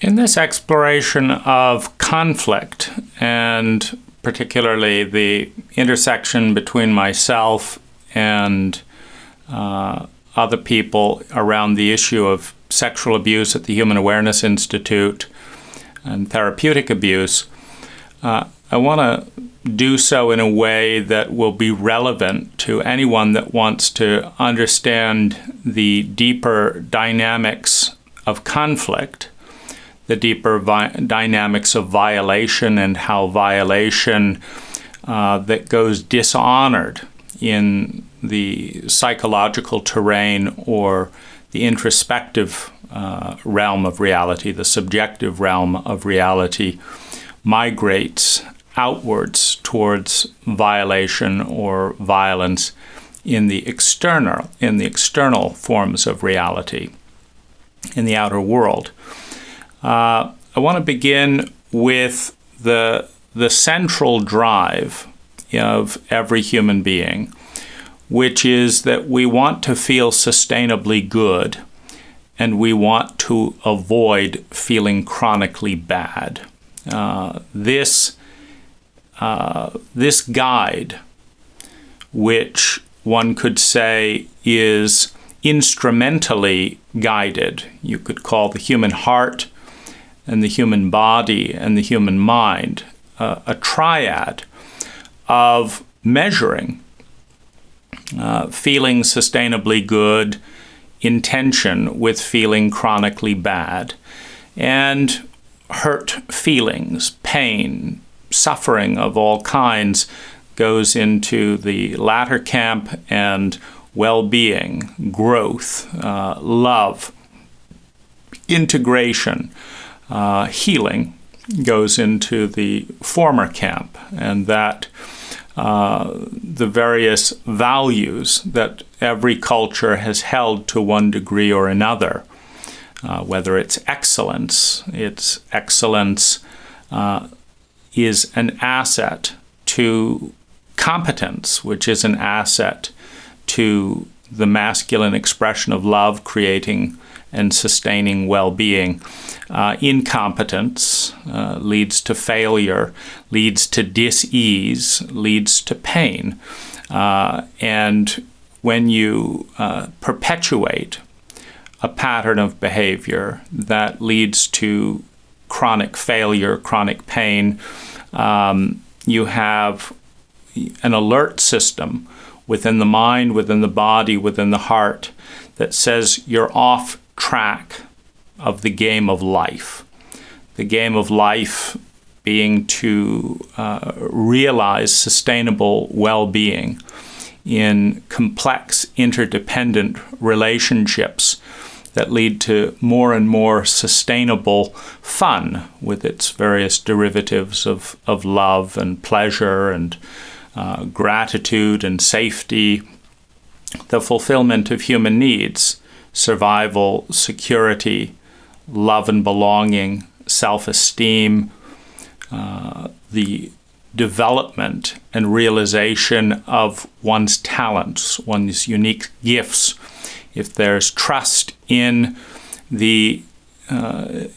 In this exploration of conflict, and particularly the intersection between myself and other people around the issue of sexual abuse at the Human Awareness Institute and therapeutic abuse, I want to do so in a way that will be relevant to anyone that wants to understand the deeper dynamics of conflict, the deeper dynamics of violation, and how violation that goes dishonored in the psychological terrain or the introspective realm of reality, the subjective realm of reality, migrates outwards towards violation or violence in the external forms of reality, in the outer world. I want to begin with the central drive of every human being, which is that we want to feel sustainably good and we want to avoid feeling chronically bad. This guide, which one could say is instrumentally guided, you could call the human heart and the human body and the human mind a triad of measuring feeling sustainably good in tension with feeling chronically bad, and hurt feelings, pain, suffering of all kinds goes into the latter camp, and well-being, growth, love, integration, healing goes into the former camp, and that the various values that every culture has held to one degree or another, whether it's excellence is an asset to competence, which is an asset to the masculine expression of love, creating and sustaining well-being. Incompetence leads to failure, leads to dis-ease, leads to pain. And when you perpetuate a pattern of behavior that leads to chronic failure, chronic pain, you have an alert system within the mind, within the body, within the heart that says you're off track of the game of life. The game of life being to realize sustainable well-being in complex, interdependent relationships that lead to more and more sustainable fun with its various derivatives of love and pleasure and gratitude and safety, the fulfillment of human needs, survival, security, love and belonging, self-esteem, the development and realization of one's talents, one's unique gifts. If there's trust in the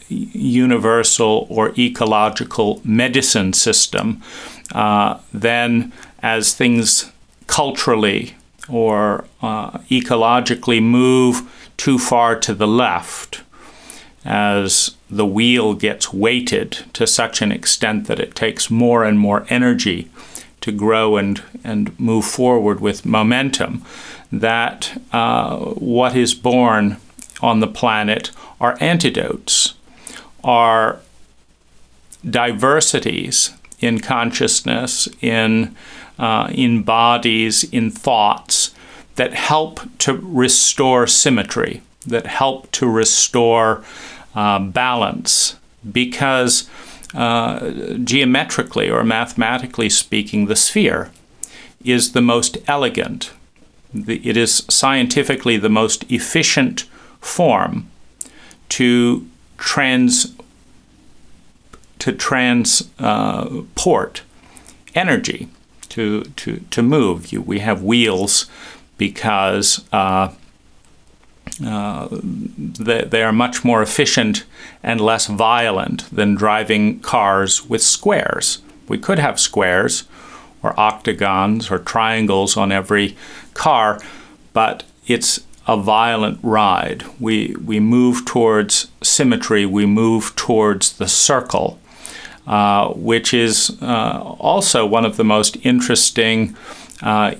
universal or ecological medicine system, then as things culturally or ecologically move too far to the left, as the wheel gets weighted to such an extent that it takes more and more energy to grow and move forward with momentum, that what is born on the planet are antidotes, are diversities in consciousness, in bodies, in thoughts that help to restore symmetry, that help to restore balance, because geometrically or mathematically speaking, the sphere is the most elegant. It is scientifically the most efficient form to transport energy, to move. We have wheels because They are much more efficient and less violent than driving cars with squares. We could have squares or octagons or triangles on every car, but it's a violent ride. We move towards symmetry. We move towards the circle, which is also one of the most interesting,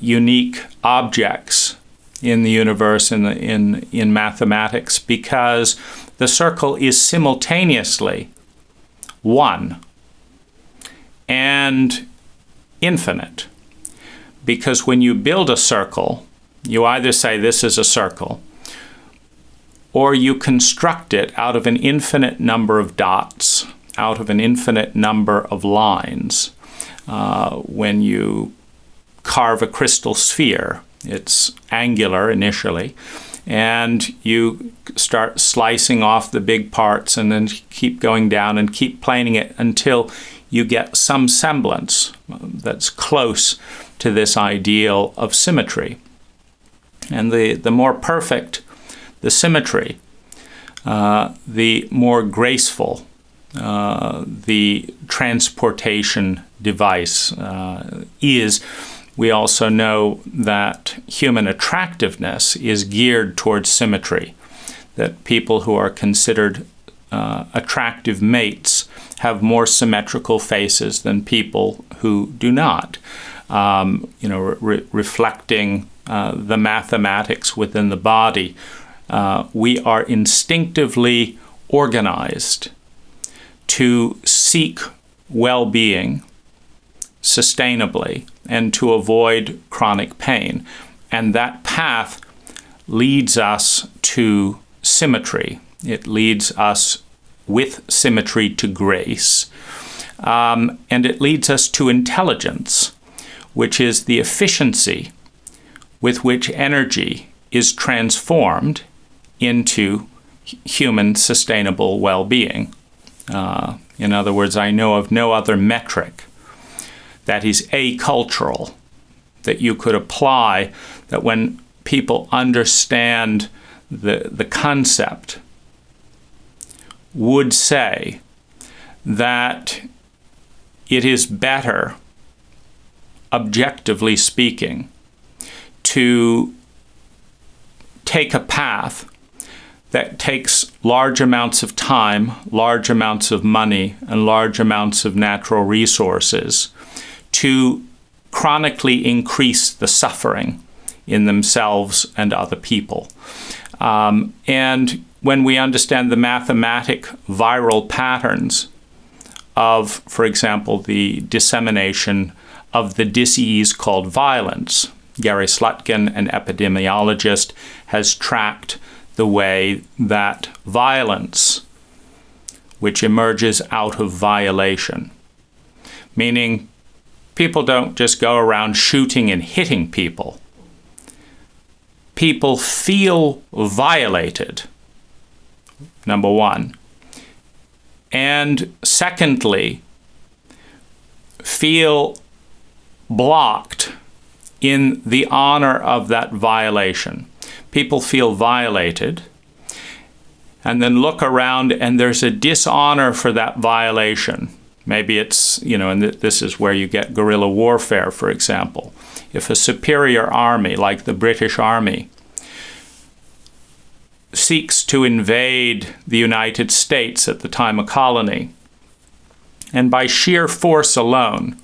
unique objects in the universe, in mathematics, because the circle is simultaneously one and infinite. Because when you build a circle, you either say this is a circle, or you construct it out of an infinite number of dots, out of an infinite number of lines. When you carve a crystal sphere, it's angular initially, and you start slicing off the big parts and then keep going down and keep planing it until you get some semblance that's close to this ideal of symmetry. And the more perfect the symmetry, the more graceful the transportation device is. We also know that human attractiveness is geared towards symmetry, that people who are considered attractive mates have more symmetrical faces than people who do not, reflecting the mathematics within the body. We are instinctively organized to seek well-being sustainably and to avoid chronic pain. And that path leads us to symmetry. It leads us with symmetry to grace. And it leads us to intelligence, which is the efficiency with which energy is transformed into human sustainable well-being. In other words, I know of no other metric that is acultural that you could apply, that when people understand the concept, would say that it is better, objectively speaking, to take a path that takes large amounts of time, large amounts of money, and large amounts of natural resources to chronically increase the suffering in themselves and other people. And when we understand the mathematic viral patterns of, for example, the dissemination of the disease called violence, Gary Slutkin, an epidemiologist, has tracked the way that violence, which emerges out of violation, meaning people don't just go around shooting and hitting people. People feel violated, number one. And secondly, feel blocked in the honor of that violation. People feel violated and then look around and there's a dishonor for that violation. Maybe it's, and this is where you get guerrilla warfare, for example. If a superior army, like the British Army, seeks to invade the United States at the time a colony, and by sheer force alone,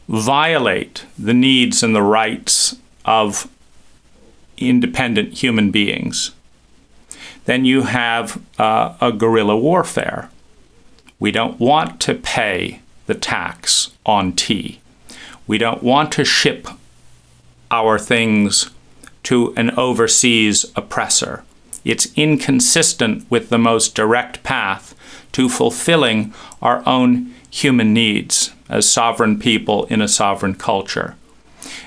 violate the needs and the rights of independent human beings, then you have a guerrilla warfare. We don't want to pay the tax on tea. We don't want to ship our things to an overseas oppressor. It's inconsistent with the most direct path to fulfilling our own human needs as sovereign people in a sovereign culture.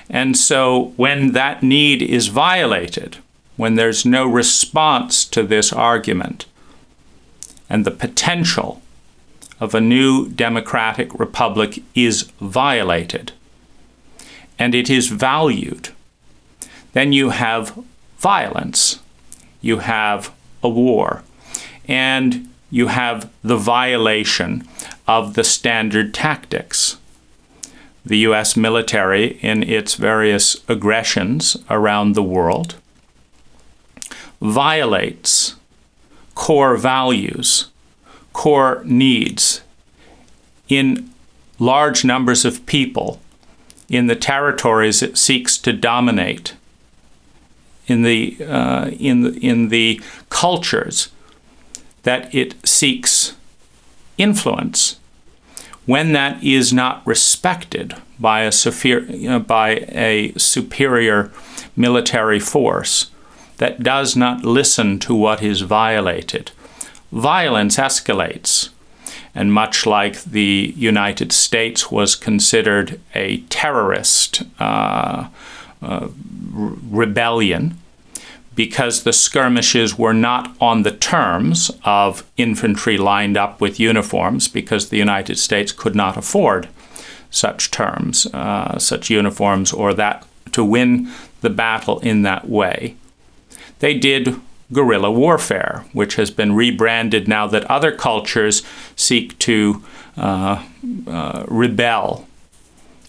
And so when that need is violated, when there's no response to this argument, and the potential of a new democratic republic is violated, and it is valued, then you have violence. you have a war, and you have the violation of the standard tactics. The U.S. military, in its various aggressions around the world, violates core values, core needs in large numbers of people in the territories it seeks to dominate, in the cultures that it seeks influence. When that is not respected by a superior military force that does not listen to what is violated, violence escalates. And much like the United States was considered a terrorist rebellion, because the skirmishes were not on the terms of infantry lined up with uniforms, because the United States could not afford such terms, such uniforms, or that to win the battle in that way. They did guerrilla warfare, which has been rebranded now that other cultures seek to rebel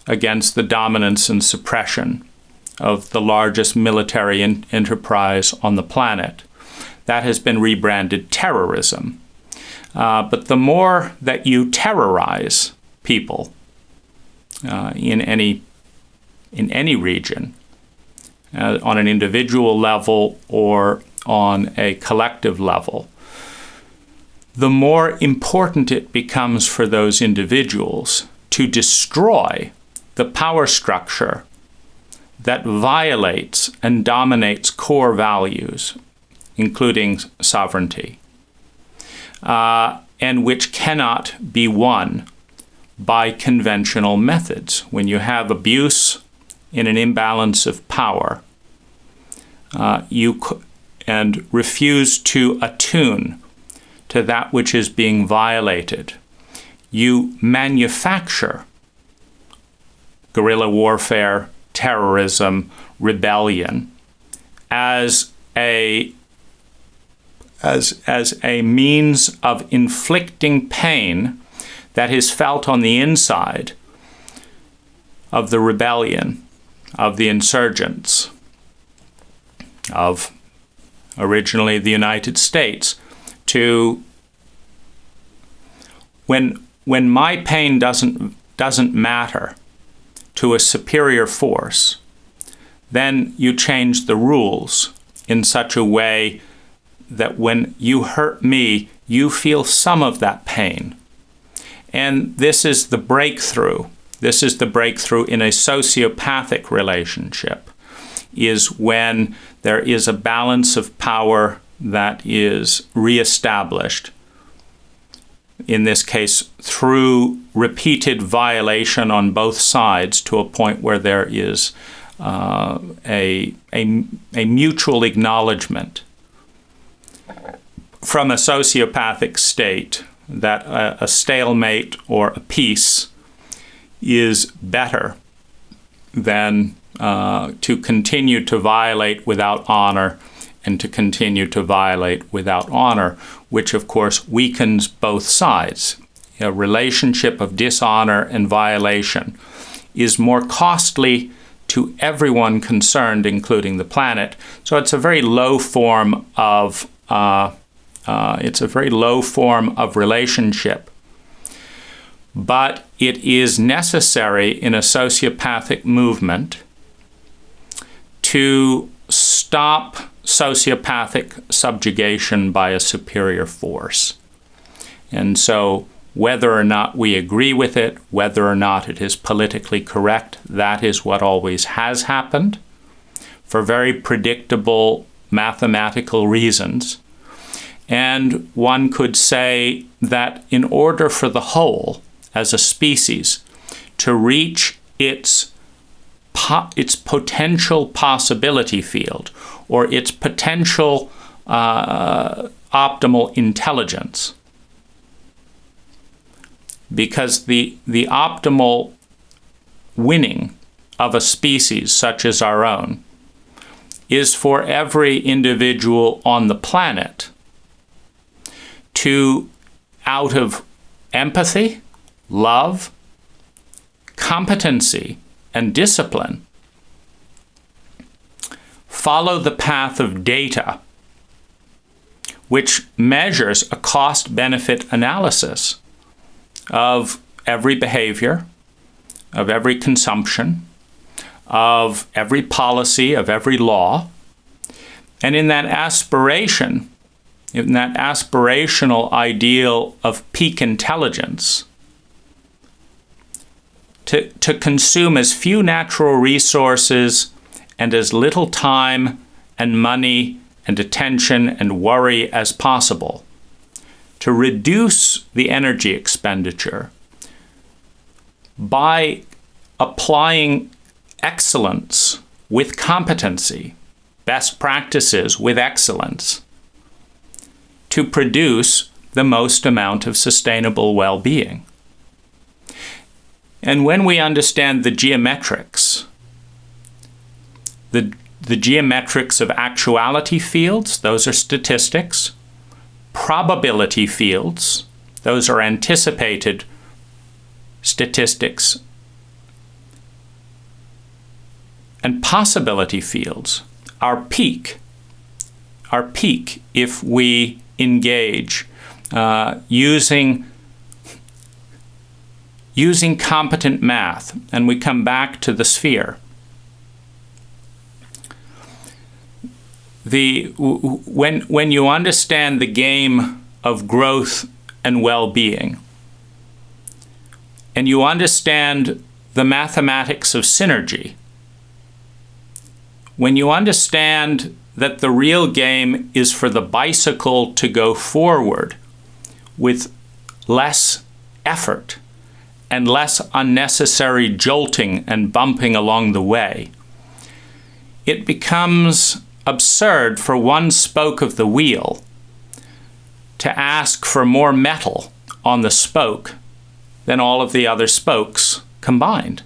against the dominance and suppression of the largest military enterprise on the planet. That has been rebranded terrorism. But the more that you terrorize people in any region, on an individual level or on a collective level, the more important it becomes for those individuals to destroy the power structure that violates and dominates core values, including sovereignty, and which cannot be won by conventional methods. When you have abuse in an imbalance of power, and refuse to attune to that which is being violated, you manufacture guerrilla warfare, terrorism, rebellion as a means of inflicting pain that is felt on the inside of the rebellion, of the insurgents, of originally the United States, to when my pain doesn't matter to a superior force, then you change the rules in such a way that when you hurt me, you feel some of that pain. And this is the breakthrough. This is the breakthrough in a sociopathic relationship, is when there is a balance of power that is reestablished, in this case through repeated violation on both sides, to a point where there is a mutual acknowledgement from a sociopathic state that a stalemate or a peace is better than to continue to violate without honor, and to continue to violate without honor, which of course weakens both sides. A relationship of dishonor and violation is more costly to everyone concerned, including the planet. So it's a very low form of relationship. But it is necessary in a sociopathic movement to stop sociopathic subjugation by a superior force. And so whether or not we agree with it, whether or not it is politically correct, that is what always has happened, for very predictable mathematical reasons. And one could say that in order for the whole, as a species, to reach its potential possibility field, or its potential optimal intelligence, because the optimal winning of a species such as our own is for every individual on the planet to, out of empathy, love, competency, and discipline, follow the path of data, which measures a cost-benefit analysis of every behavior, of every consumption, of every policy, of every law. And in that aspiration, in that aspirational ideal of peak intelligence, to consume as few natural resources and as little time and money and attention and worry as possible, to reduce the energy expenditure by applying excellence with competency, best practices with excellence, to produce the most amount of sustainable well-being. And when we understand the geometrics, the geometrics of actuality fields, those are statistics. Probability fields, those are anticipated statistics. And possibility fields are peak if we engage using competent math. And we come back to the sphere. When you understand the game of growth and well-being, and you understand the mathematics of synergy, when you understand that the real game is for the bicycle to go forward with less effort and less unnecessary jolting and bumping along the way, it becomes absurd for one spoke of the wheel to ask for more metal on the spoke than all of the other spokes combined.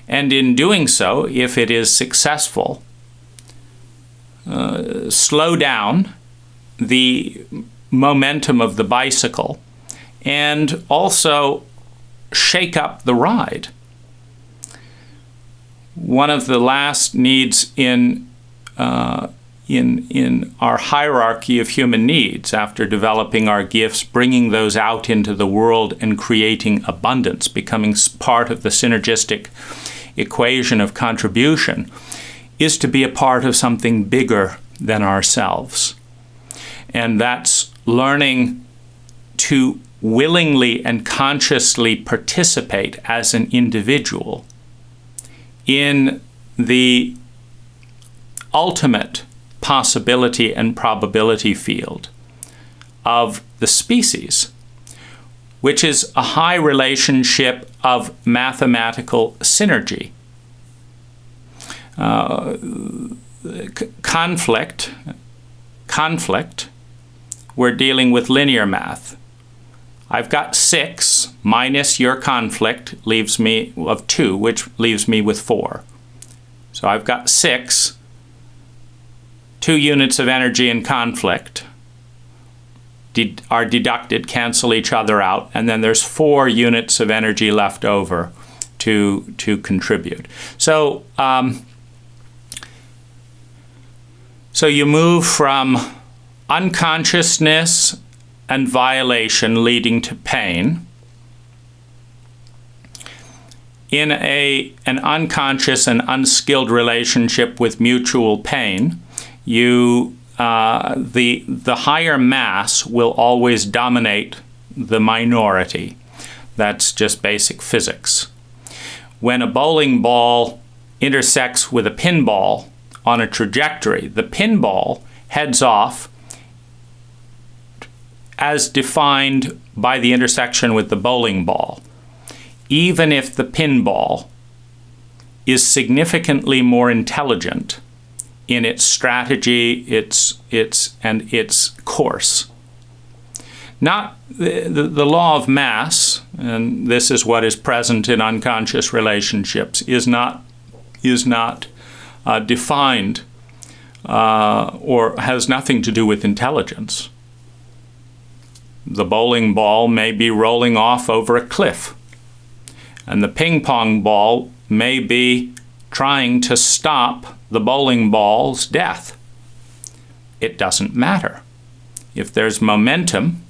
And in doing so, if it is successful, slow down the momentum of the bicycle and also shake up the ride. One of the last needs in our hierarchy of human needs, after developing our gifts, bringing those out into the world and creating abundance, becoming part of the synergistic equation of contribution, is to be a part of something bigger than ourselves. And that's learning to willingly and consciously participate as an individual in the ultimate possibility and probability field of the species, which is a high relationship of mathematical synergy. Conflict, we're dealing with linear math. I've got 6 minus your conflict leaves me of 2, which leaves me with 4. So I've got 6, 2 units of energy in conflict are deducted, cancel each other out, and then there's 4 units of energy left over to contribute. So you move from unconsciousness and violation leading to pain in an unconscious and unskilled relationship with mutual pain. The higher mass will always dominate the minority. That's just basic physics. When a bowling ball intersects with a pinball on a trajectory, the pinball heads off as defined by the intersection with the bowling ball, even if the pinball is significantly more intelligent in its strategy, its course. Not the law of mass, and this is what is present in unconscious relationships, is not defined or has nothing to do with intelligence. The bowling ball may be rolling off over a cliff, and the ping pong ball may be trying to stop the bowling ball's death. It doesn't matter. If there's momentum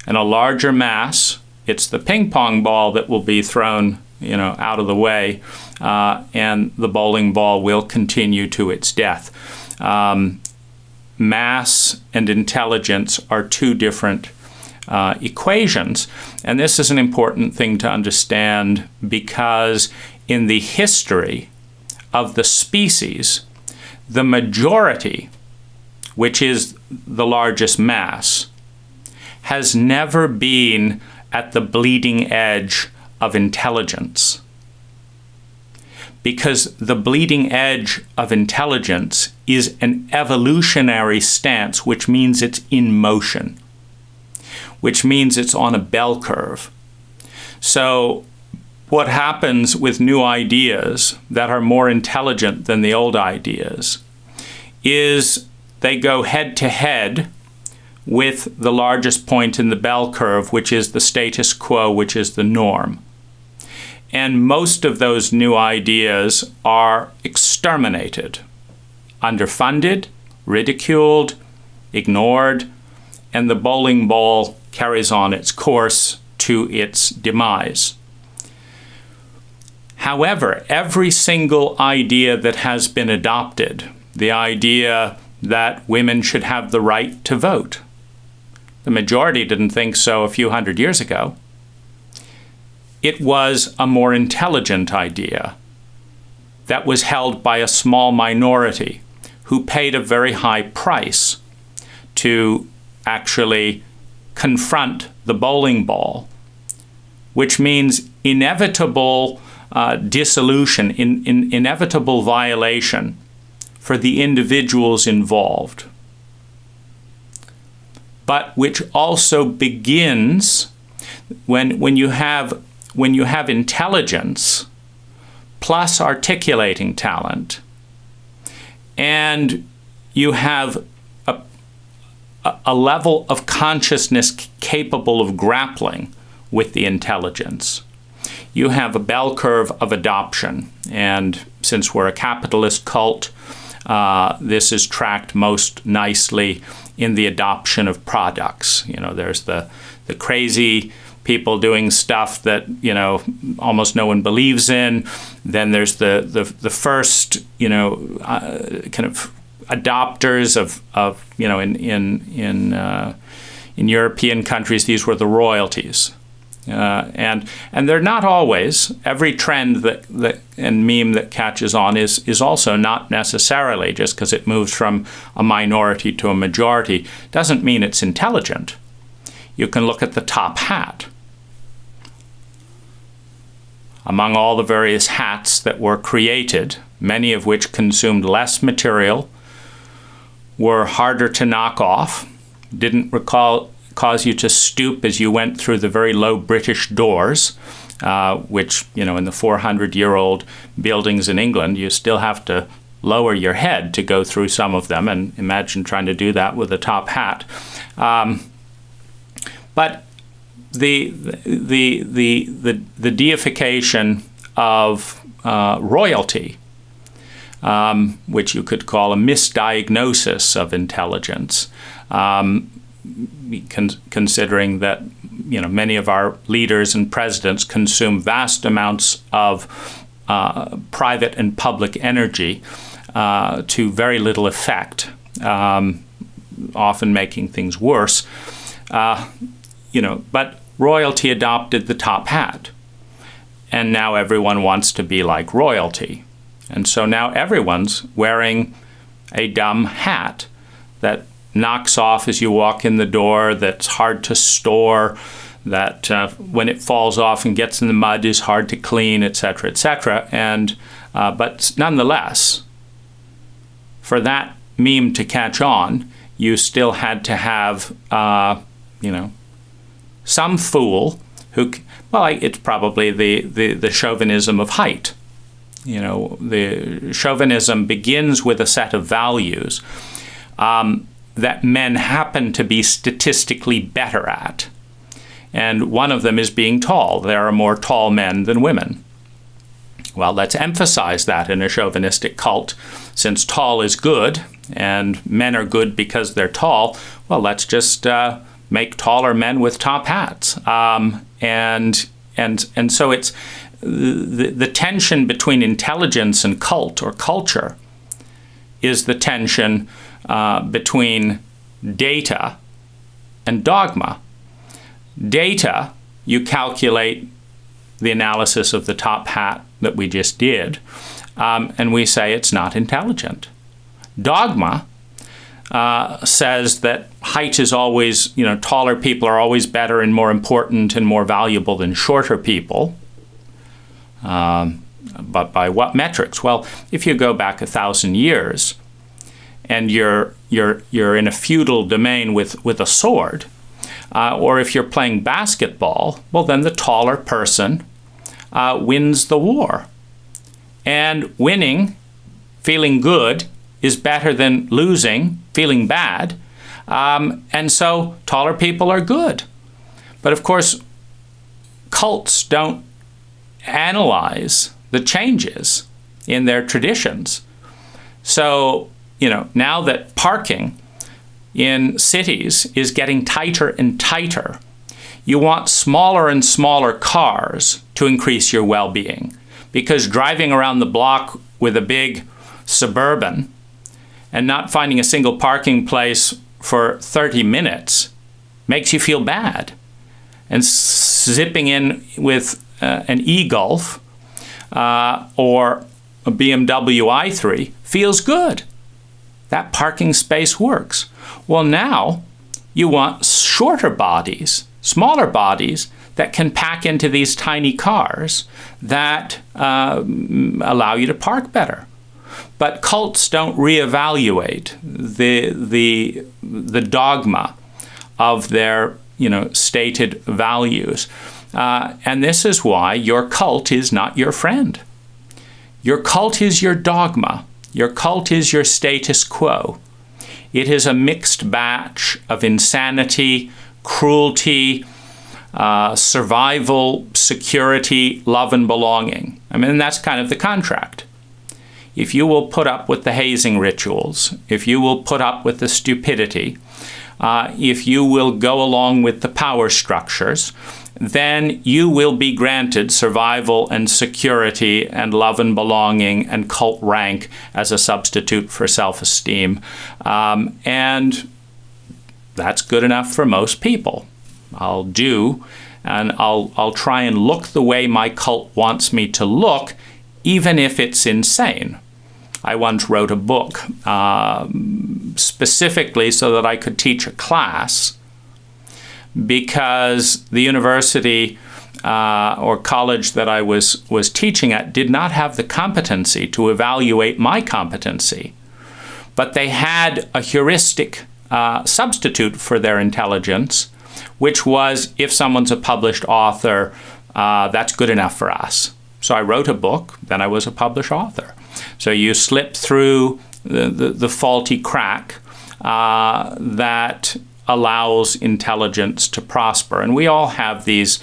and a larger mass, it's the ping pong ball that will be thrown, out of the way, and the bowling ball will continue to its death. Mass and intelligence are two different equations, and this is an important thing to understand because in the history of the species, the majority, which is the largest mass, has never been at the bleeding edge of intelligence. Because the bleeding edge of intelligence is an evolutionary stance, which means it's in motion, which means it's on a bell curve. So what happens with new ideas that are more intelligent than the old ideas is they go head to head with the largest point in the bell curve, which is the status quo, which is the norm. And most of those new ideas are exterminated, underfunded, ridiculed, ignored, and the bowling ball carries on its course to its demise. However, every single idea that has been adopted, the idea that women should have the right to vote, the majority didn't think so a few hundred years ago. It was a more intelligent idea that was held by a small minority who paid a very high price to actually confront the bowling ball, which means inevitable dissolution, inevitable violation for the individuals involved, but which also begins when you have intelligence plus articulating talent, and you have a level of consciousness capable of grappling with the intelligence. You have a bell curve of adoption, and since we're a capitalist cult, this is tracked most nicely in the adoption of products. There's the crazy people doing stuff that almost no one believes in. Then there's the first kind of adopters of in European countries, these were the royalties. And they're not always. Every trend that and meme that catches on is also not necessarily, just because it moves from a minority to a majority, doesn't mean it's intelligent. You can look at the top hat. Among all the various hats that were created, many of which consumed less material, were harder to knock off, didn't cause you to stoop as you went through the very low British doors, which, in the 400-year-old buildings in England, you still have to lower your head to go through some of them, and imagine trying to do that with a top hat. But the deification of royalty, which you could call a misdiagnosis of intelligence, considering that many of our leaders and presidents consume vast amounts of private and public energy to very little effect, often making things worse. But royalty adopted the top hat, and now everyone wants to be like royalty. And so now everyone's wearing a dumb hat that knocks off as you walk in the door, that's hard to store, that when it falls off and gets in the mud is hard to clean, etc., etc. And but nonetheless, for that meme to catch on, you still had to have some fool who, it's probably the chauvinism of height. the chauvinism begins with a set of values that men happen to be statistically better at. And one of them is being tall. There are more tall men than women. Well, let's emphasize that in a chauvinistic cult. Since tall is good, and men are good because they're tall, well, let's just make taller men with top hats. And so it's the tension between intelligence and cult or culture is the tension between data and dogma. Data, you calculate the analysis of the top hat that we just did, and we say it's not intelligent. Dogma says that height is always, taller people are always better and more important and more valuable than shorter people. But by what metrics? Well, if you go back 1,000 years and you're in a feudal domain with a sword, or if you're playing basketball, well, then the taller person wins the war. And winning, feeling good, is better than losing, feeling bad. And so taller people are good. But of course, cults don't analyze the changes in their traditions. So, now that parking in cities is getting tighter and tighter, you want smaller and smaller cars to increase your well-being, because driving around the block with a big Suburban and not finding a single parking place for 30 minutes makes you feel bad. And zipping in with an e-Golf or a BMW i3 feels good. That parking space works. Well, now you want shorter bodies, smaller bodies that can pack into these tiny cars that allow you to park better. But cults don't reevaluate the dogma of their stated values. And this is why your cult is not your friend. Your cult is your dogma. Your cult is your status quo. It is a mixed batch of insanity, cruelty, survival, security, love, and belonging. That's kind of the contract. If you will put up with the hazing rituals, if you will put up with the stupidity, if you will go along with the power structures, then you will be granted survival and security and love and belonging and cult rank as a substitute for self-esteem. And that's good enough for most people. I'll try and look the way my cult wants me to look, even if it's insane. I once wrote a book specifically so that I could teach a class, because the university or college that I was teaching at did not have the competency to evaluate my competency. But they had a heuristic substitute for their intelligence, which was, if someone's a published author, that's good enough for us. So I wrote a book, then I was a published author. So you slip through the faulty crack that allows intelligence to prosper. And we all have these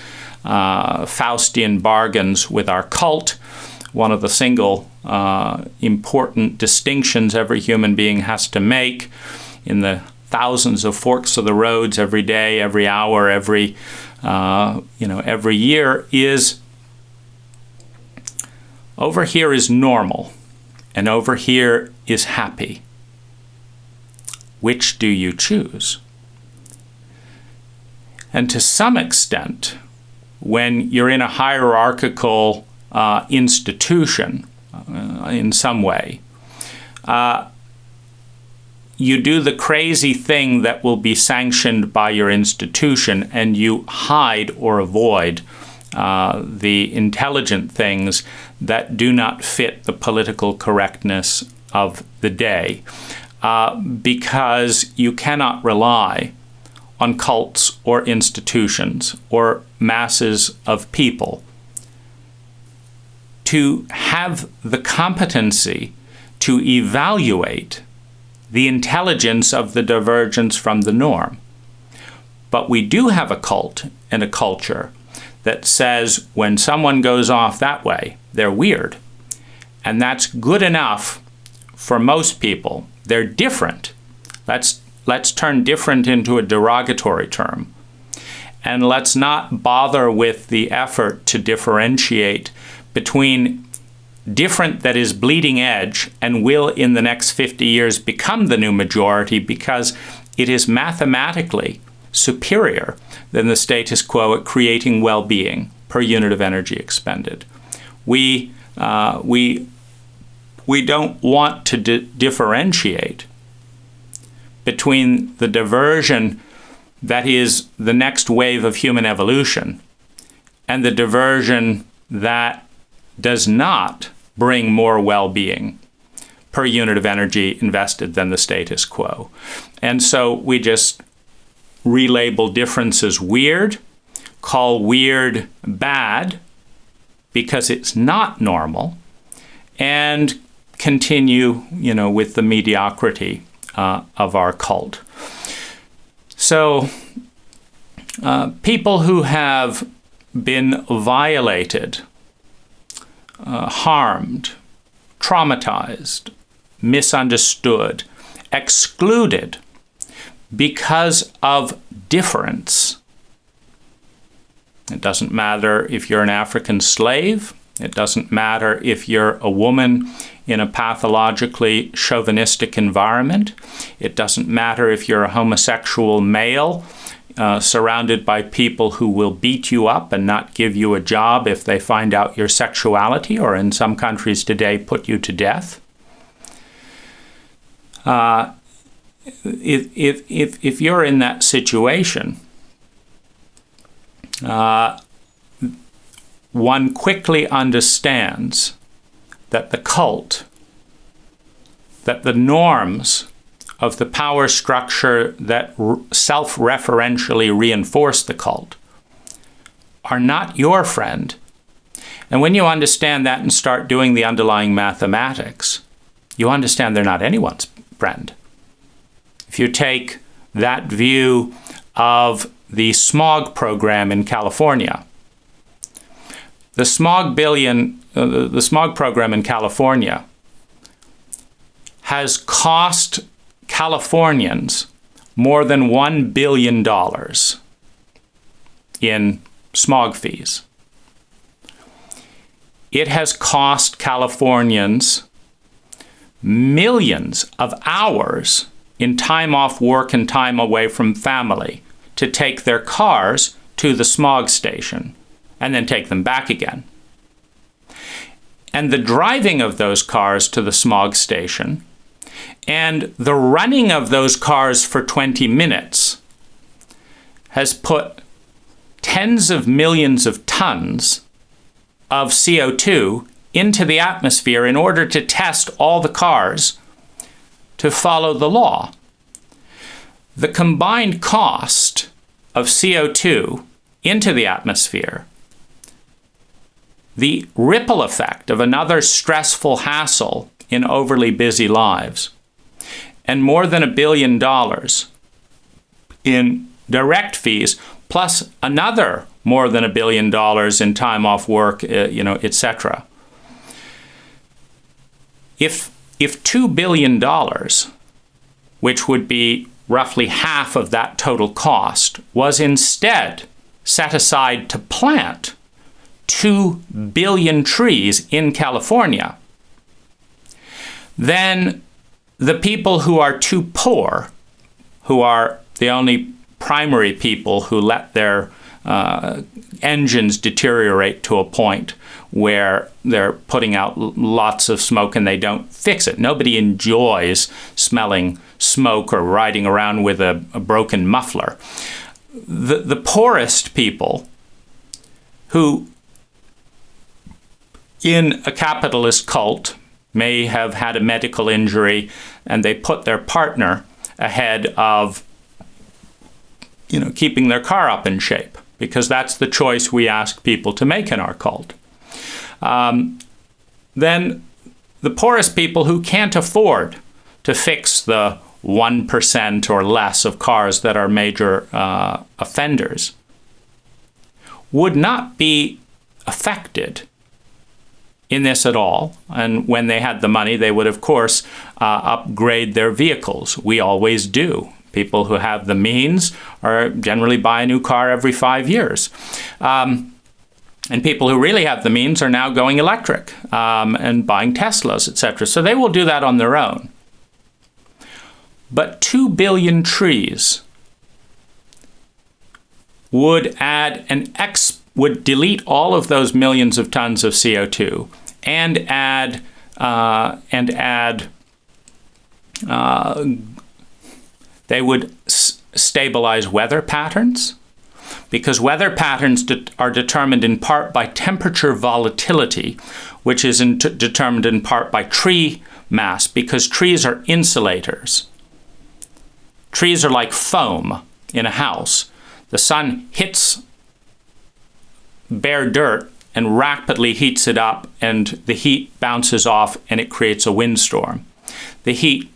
Faustian bargains with our cult. One of the single important distinctions every human being has to make in the thousands of forks of the roads every day, every hour, every year is, over here is normal and over here is happy. Which do you choose? And to some extent, when you're in a hierarchical institution in some way, you do the crazy thing that will be sanctioned by your institution, and you hide or avoid the intelligent things that do not fit the political correctness of the day, because you cannot rely on cults or institutions or masses of people to have the competency to evaluate the intelligence of the divergence from the norm. But we do have a cult and a culture that says when someone goes off that way, they're weird. And that's good enough for most people. They're different. Let's turn different into a derogatory term. And let's not bother with the effort to differentiate between different that is bleeding edge and will in the next 50 years become the new majority because it is mathematically superior than the status quo at creating well-being per unit of energy expended. We don't want to differentiate between the diversion that is the next wave of human evolution and the diversion that does not bring more well-being per unit of energy invested than the status quo. And so we just relabel differences weird, call weird bad because it's not normal, and continue, with the mediocrity of our cult. So people who have been violated, harmed, traumatized, misunderstood, excluded because of difference. It doesn't matter if you're an African slave. It doesn't matter if you're a woman in a pathologically chauvinistic environment. It doesn't matter if you're a homosexual male surrounded by people who will beat you up and not give you a job if they find out your sexuality, or in some countries today, put you to death. If you're in that situation, one quickly understands that the cult, that the norms of the power structure that self-referentially reinforce the cult are not your friend. And when you understand that and start doing the underlying mathematics, you understand they're not anyone's friend. If you take that view of the smog program in California, the smog program in California has cost Californians more than $1 billion in smog fees. It has cost Californians millions of hours in time off work and time away from family to take their cars to the smog station and then take them back again. And the driving of those cars to the smog station and the running of those cars for 20 minutes has put tens of millions of tons of CO2 into the atmosphere in order to test all the cars to follow the law. The combined cost of CO2 into the atmosphere, the ripple effect of another stressful hassle in overly busy lives, and more than $1 billion in direct fees, plus another more than $1 billion in time off work, etc. If $2 billion, which would be roughly half of that total cost, was instead set aside to plant 2 billion trees in California, then the people who are too poor, who are the only primary people who let their engines deteriorate to a point where they're putting out lots of smoke and they don't fix it. Nobody enjoys smelling smoke or riding around with a broken muffler. The poorest people who in a capitalist cult may have had a medical injury and they put their partner ahead of keeping their car up in shape, because that's the choice we ask people to make in our cult. then the poorest people who can't afford to fix the 1% or less of cars that are major offenders would not be affected in this at all. And when they had the money, they would, of course, upgrade their vehicles. We always do. People who have the means are generally buy a new car every 5 years. And people who really have the means are now going electric and buying Teslas, etc. So they will do that on their own. But 2 billion trees would would delete all of those millions of tons of CO2 and they would stabilize weather patterns, because weather patterns are determined in part by temperature volatility, which is determined in part by tree mass, because trees are insulators. Trees are like foam in a house. The sun hits bare dirt and rapidly heats it up, and the heat bounces off and it creates a windstorm. The heat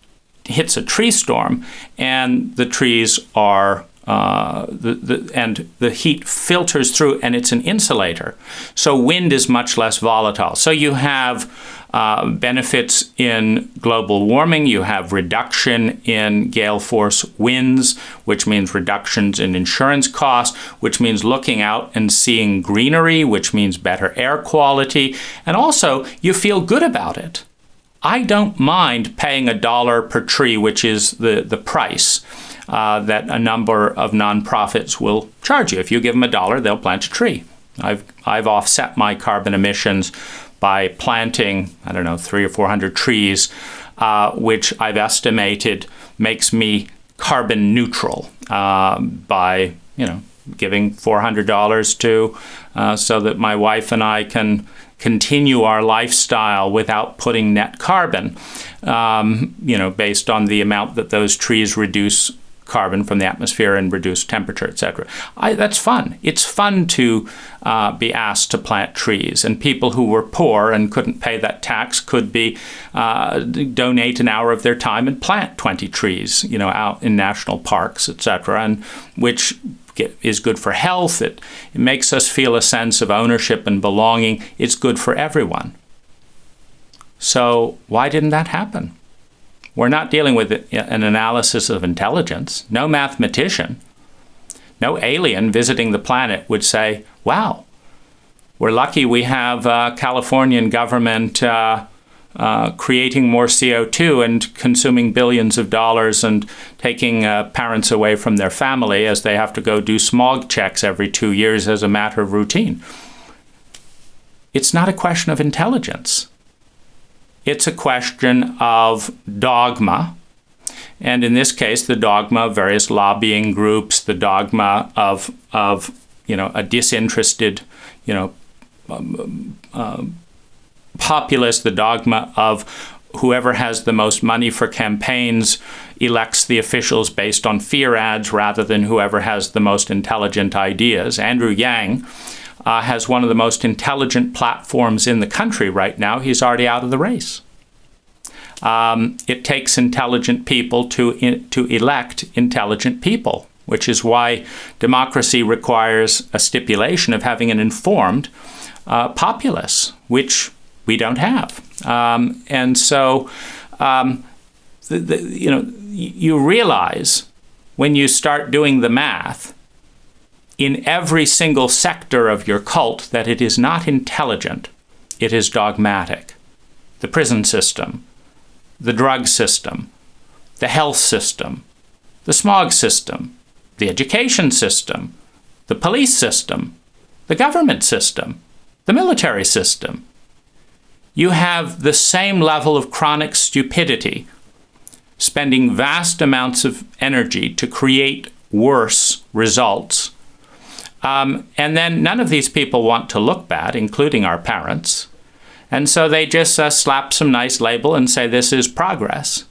hits a tree storm, and the trees are and the heat filters through, and it's an insulator. So wind is much less volatile. So you have benefits in global warming. You have reduction in gale force winds, which means reductions in insurance costs, which means looking out and seeing greenery, which means better air quality. And also, you feel good about it. I don't mind paying $1 per tree, which is the price that a number of nonprofits will charge you. If you give them $1, they'll plant a tree. I've offset my carbon emissions by planting, 300 or 400 trees, which I've estimated makes me carbon neutral by, giving $400 to so that my wife and I can continue our lifestyle without putting net carbon, based on the amount that those trees reduce carbon from the atmosphere and reduce temperature, etc. That's fun. It's fun to be asked to plant trees, and people who were poor and couldn't pay that tax could be donate an hour of their time and plant 20 trees, out in national parks, etc., and which is good for health. It makes us feel a sense of ownership and belonging. It's good for everyone. So why didn't that happen? We're not dealing with an analysis of intelligence. No mathematician, no alien visiting the planet would say, wow, we're lucky we have Californian government creating more CO2 and consuming billions of dollars and taking parents away from their family as they have to go do smog checks every 2 years as a matter of routine. It's not a question of intelligence. It's a question of dogma, and in this case, the dogma of various lobbying groups, the dogma of a disinterested, populace, the dogma of whoever has the most money for campaigns elects the officials based on fear ads rather than whoever has the most intelligent ideas. Andrew Yang has one of the most intelligent platforms in the country right now. He's already out of the race. It takes intelligent people to elect intelligent people, which is why democracy requires a stipulation of having an informed populace, which we don't have. And so, you realize when you start doing the math in every single sector of your cult that it is not intelligent, it is dogmatic. The prison system, the drug system, the health system, the smog system, the education system, the police system, the government system, the military system. You have the same level of chronic stupidity, spending vast amounts of energy to create worse results. And then none of these people want to look bad, including our parents. And so they just slap some nice label and say this is progress.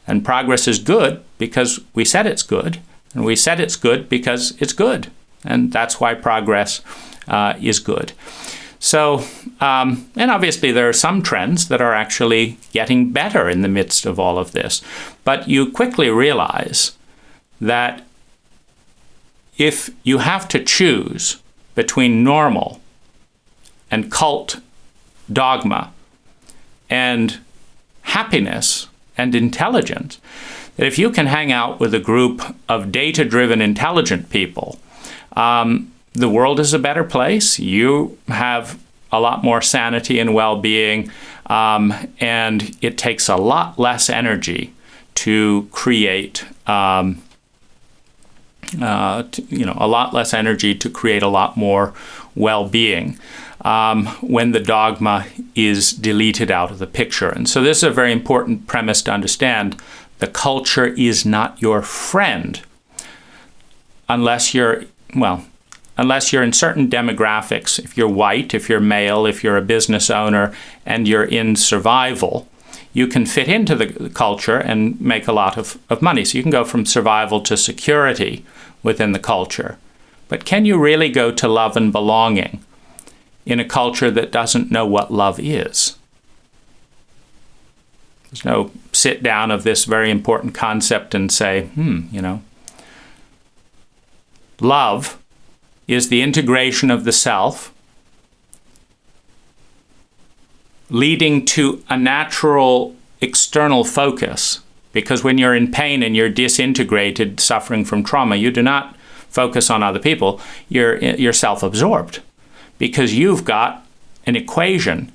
And progress is good because we said it's good. And we said it's good because it's good. And that's why progress is good. So, and obviously there are some trends that are actually getting better in the midst of all of this. But you quickly realize that if you have to choose between normal and cult dogma and happiness and intelligence, that if you can hang out with a group of data-driven, intelligent people, the world is a better place. You have a lot more sanity and well-being, and it takes a lot less energy to create, a lot less energy to create a lot more well-being when the dogma is deleted out of the picture. And so this is a very important premise to understand. The culture is not your friend unless you're in certain demographics. If you're white, if you're male, if you're a business owner, and you're in survival, you can fit into the culture and make a lot of money. So you can go from survival to security within the culture. But can you really go to love and belonging in a culture that doesn't know what love is? There's no sit down of this very important concept and say, love is the integration of the self, leading to a natural external focus. Because when you're in pain and you're disintegrated, suffering from trauma, you do not focus on other people. You're self-absorbed, because you've got an equation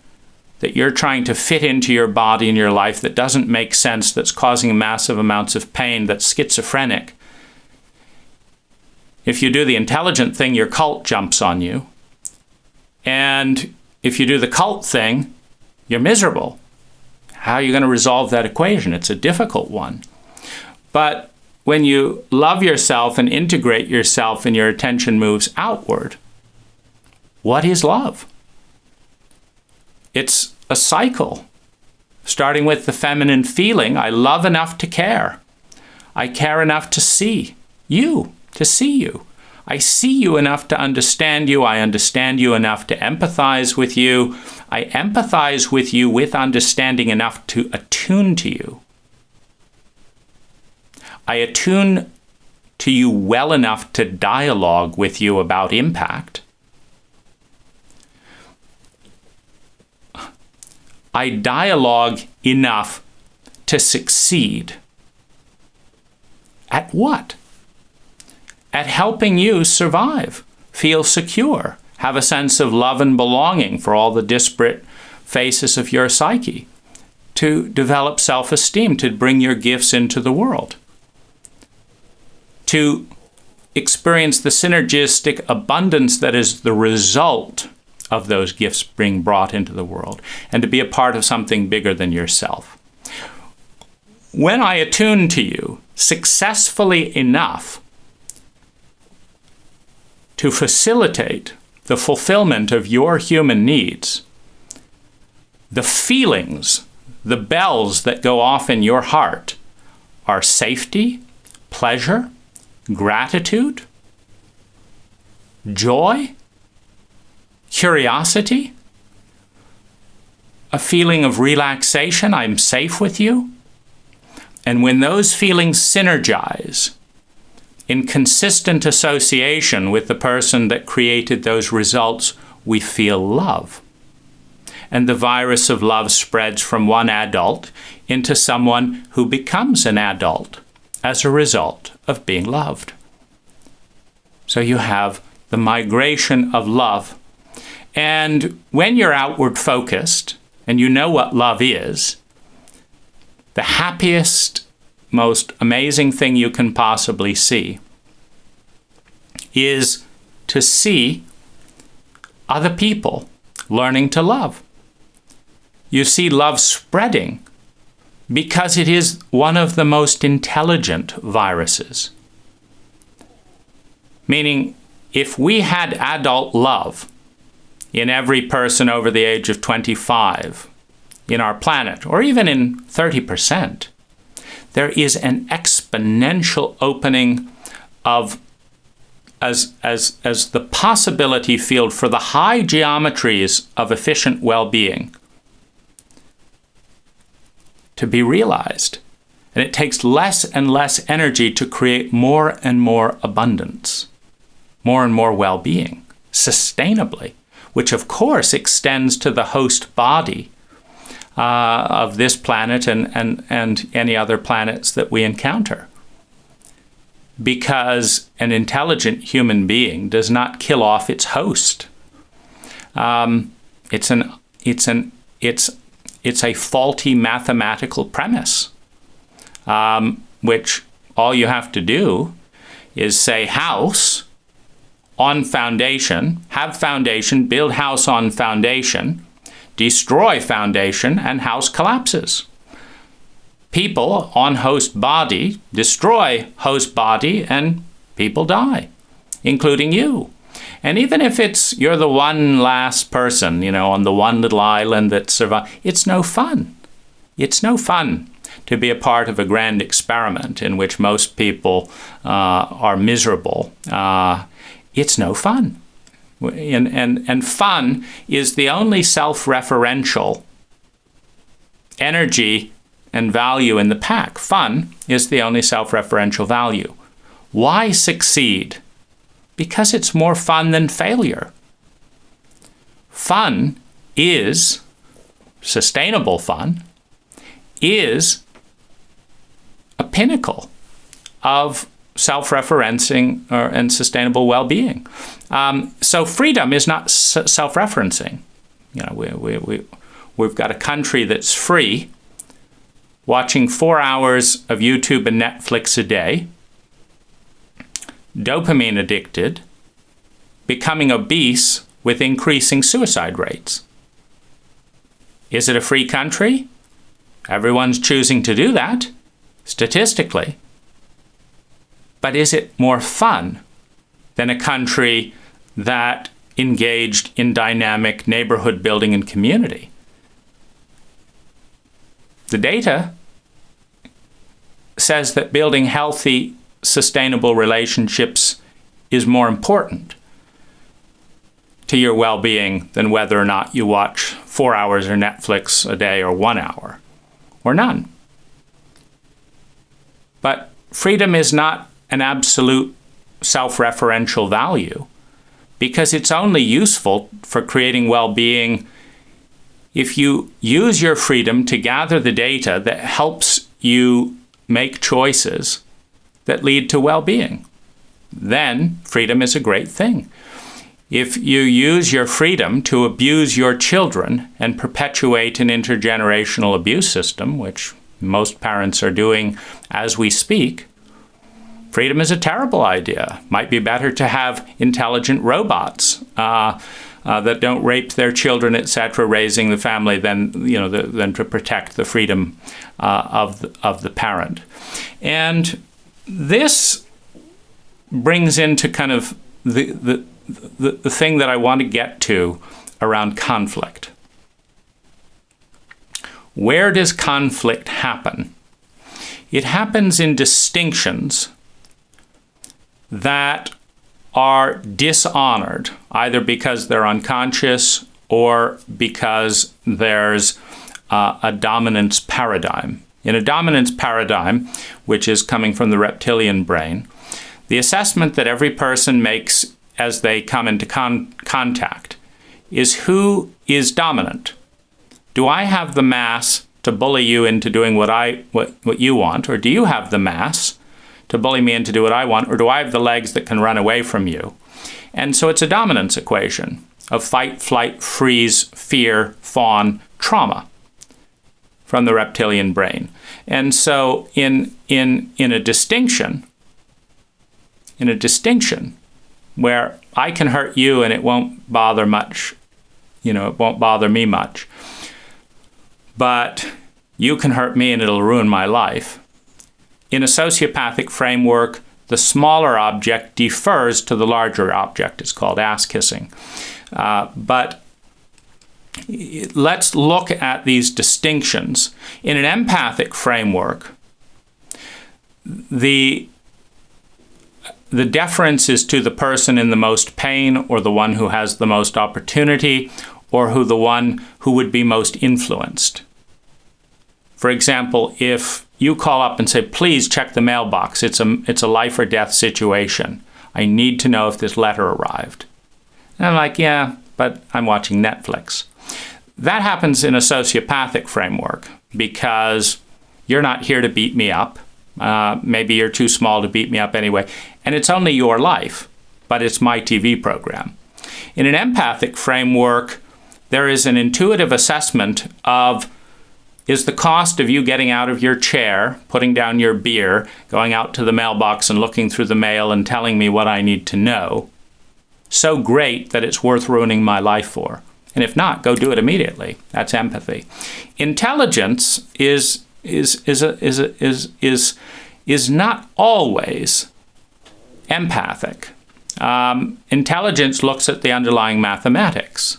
that you're trying to fit into your body and your life that doesn't make sense, that's causing massive amounts of pain, that's schizophrenic. If you do the intelligent thing, your cult jumps on you. And if you do the cult thing, you're miserable. How are you going to resolve that equation? It's a difficult one. But when you love yourself and integrate yourself and your attention moves outward, what is love? It's a cycle, starting with the feminine feeling. I love enough to care. I care enough to see you. I see you enough to understand you. I understand you enough to empathize with you. I empathize with you with understanding enough to attune to you. I attune to you well enough to dialogue with you about impact. I dialogue enough to succeed. At what? At helping you survive, feel secure, have a sense of love and belonging for all the disparate faces of your psyche, to develop self-esteem, to bring your gifts into the world, to experience the synergistic abundance that is the result of those gifts being brought into the world, and to be a part of something bigger than yourself. When I attune to you successfully enough to facilitate the fulfillment of your human needs, the feelings, the bells that go off in your heart are safety, pleasure, gratitude, joy, curiosity, a feeling of relaxation. I'm safe with you. And when those feelings synergize in consistent association with the person that created those results, we feel love. And the virus of love spreads from one adult into someone who becomes an adult as a result of being loved. So you have the migration of love. And when you're outward focused and you know what love is, the happiest, most amazing thing you can possibly see is to see other people learning to love. You see love spreading because it is one of the most intelligent viruses. Meaning, if we had adult love in every person over the age of 25 in our planet, or even in 30%, there is an exponential opening of as the possibility field for the high geometries of efficient well-being to be realized. And it takes less and less energy to create more and more abundance, more and more well-being, sustainably, which of course extends to the host body of this planet and any other planets that we encounter. Because an intelligent human being does not kill off its host. It's a faulty mathematical premise, which all you have to do is say house on foundation, have foundation, build house on foundation, destroy foundation, and house collapses. People on host body destroy host body, and people die, including you. And even if you're the one last person, on the one little island that survived, it's no fun. It's no fun to be a part of a grand experiment in which most people are miserable. It's no fun. And fun is the only self-referential energy and value in the pack. Fun is the only self-referential value. Why succeed? Because it's more fun than failure. Fun is, sustainable fun, is a pinnacle of self-referencing and sustainable well-being. So freedom is not self-referencing. We've got a country that's free, watching 4 hours of YouTube and Netflix a day, dopamine addicted, becoming obese with increasing suicide rates. Is it a free country? Everyone's choosing to do that, statistically. But is it more fun than a country that engaged in dynamic neighborhood building and community? The data says that building healthy, sustainable relationships is more important to your well-being than whether or not you watch 4 hours of Netflix a day or 1 hour or none. But freedom is not an absolute self-referential value, because it's only useful for creating well-being if you use your freedom to gather the data that helps you make choices that lead to well-being. Then freedom is a great thing. If you use your freedom to abuse your children and perpetuate an intergenerational abuse system, which most parents are doing as we speak, freedom is a terrible idea. Might be better to have intelligent robots that don't rape their children, etc., raising the family than to protect the freedom of the parent. And this brings into kind of the thing that I want to get to around conflict. Where does conflict happen? It happens in distinctions that are dishonored, either because they're unconscious or because there's a dominance paradigm. In a dominance paradigm, which is coming from the reptilian brain, the assessment that every person makes as they come into contact is who is dominant. Do I have the mass to bully you into doing what you want, or do you have the mass to bully me into do what I want, or do I have the legs that can run away from you? And so it's a dominance equation of fight, flight, freeze, fear, fawn, trauma from the reptilian brain. And so in a distinction where I can hurt you and it won't bother much, it won't bother me much, but you can hurt me and it'll ruin my life. In a sociopathic framework, the smaller object defers to the larger object. It's called ass-kissing. But let's look at these distinctions. In an empathic framework, the the deference is to the person in the most pain, or the one who has the most opportunity, or the one who would be most influenced. For example, if you call up and say, please check the mailbox, it's a life or death situation. I need to know if this letter arrived. And I'm like, yeah, but I'm watching Netflix. That happens in a sociopathic framework because you're not here to beat me up. Maybe you're too small to beat me up anyway. And it's only your life, but it's my TV program. In an empathic framework, there is an intuitive assessment of, is the cost of you getting out of your chair, putting down your beer, going out to the mailbox and looking through the mail and telling me what I need to know so great that it's worth ruining my life for? And if not, go do it immediately. That's empathy. Intelligence is not always empathic. Intelligence looks at the underlying mathematics.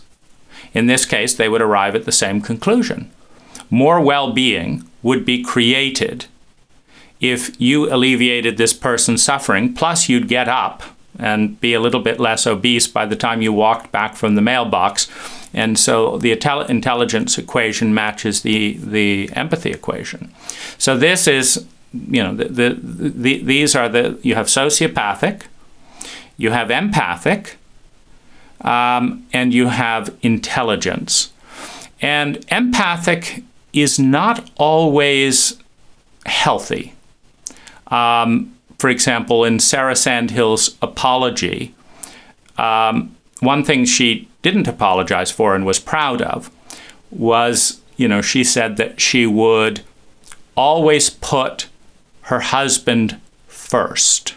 In this case, they would arrive at the same conclusion. More well-being would be created if you alleviated this person's suffering, plus you'd get up and be a little bit less obese by the time you walked back from the mailbox. And so the intelligence equation matches the empathy equation. So this is, you know, these are you have sociopathic, you have empathic, and you have intelligence. And empathic is not always healthy. For example, in Sarah Sandhill's apology, one thing she didn't apologize for and was proud of was, you know, she said that she would always put her husband first.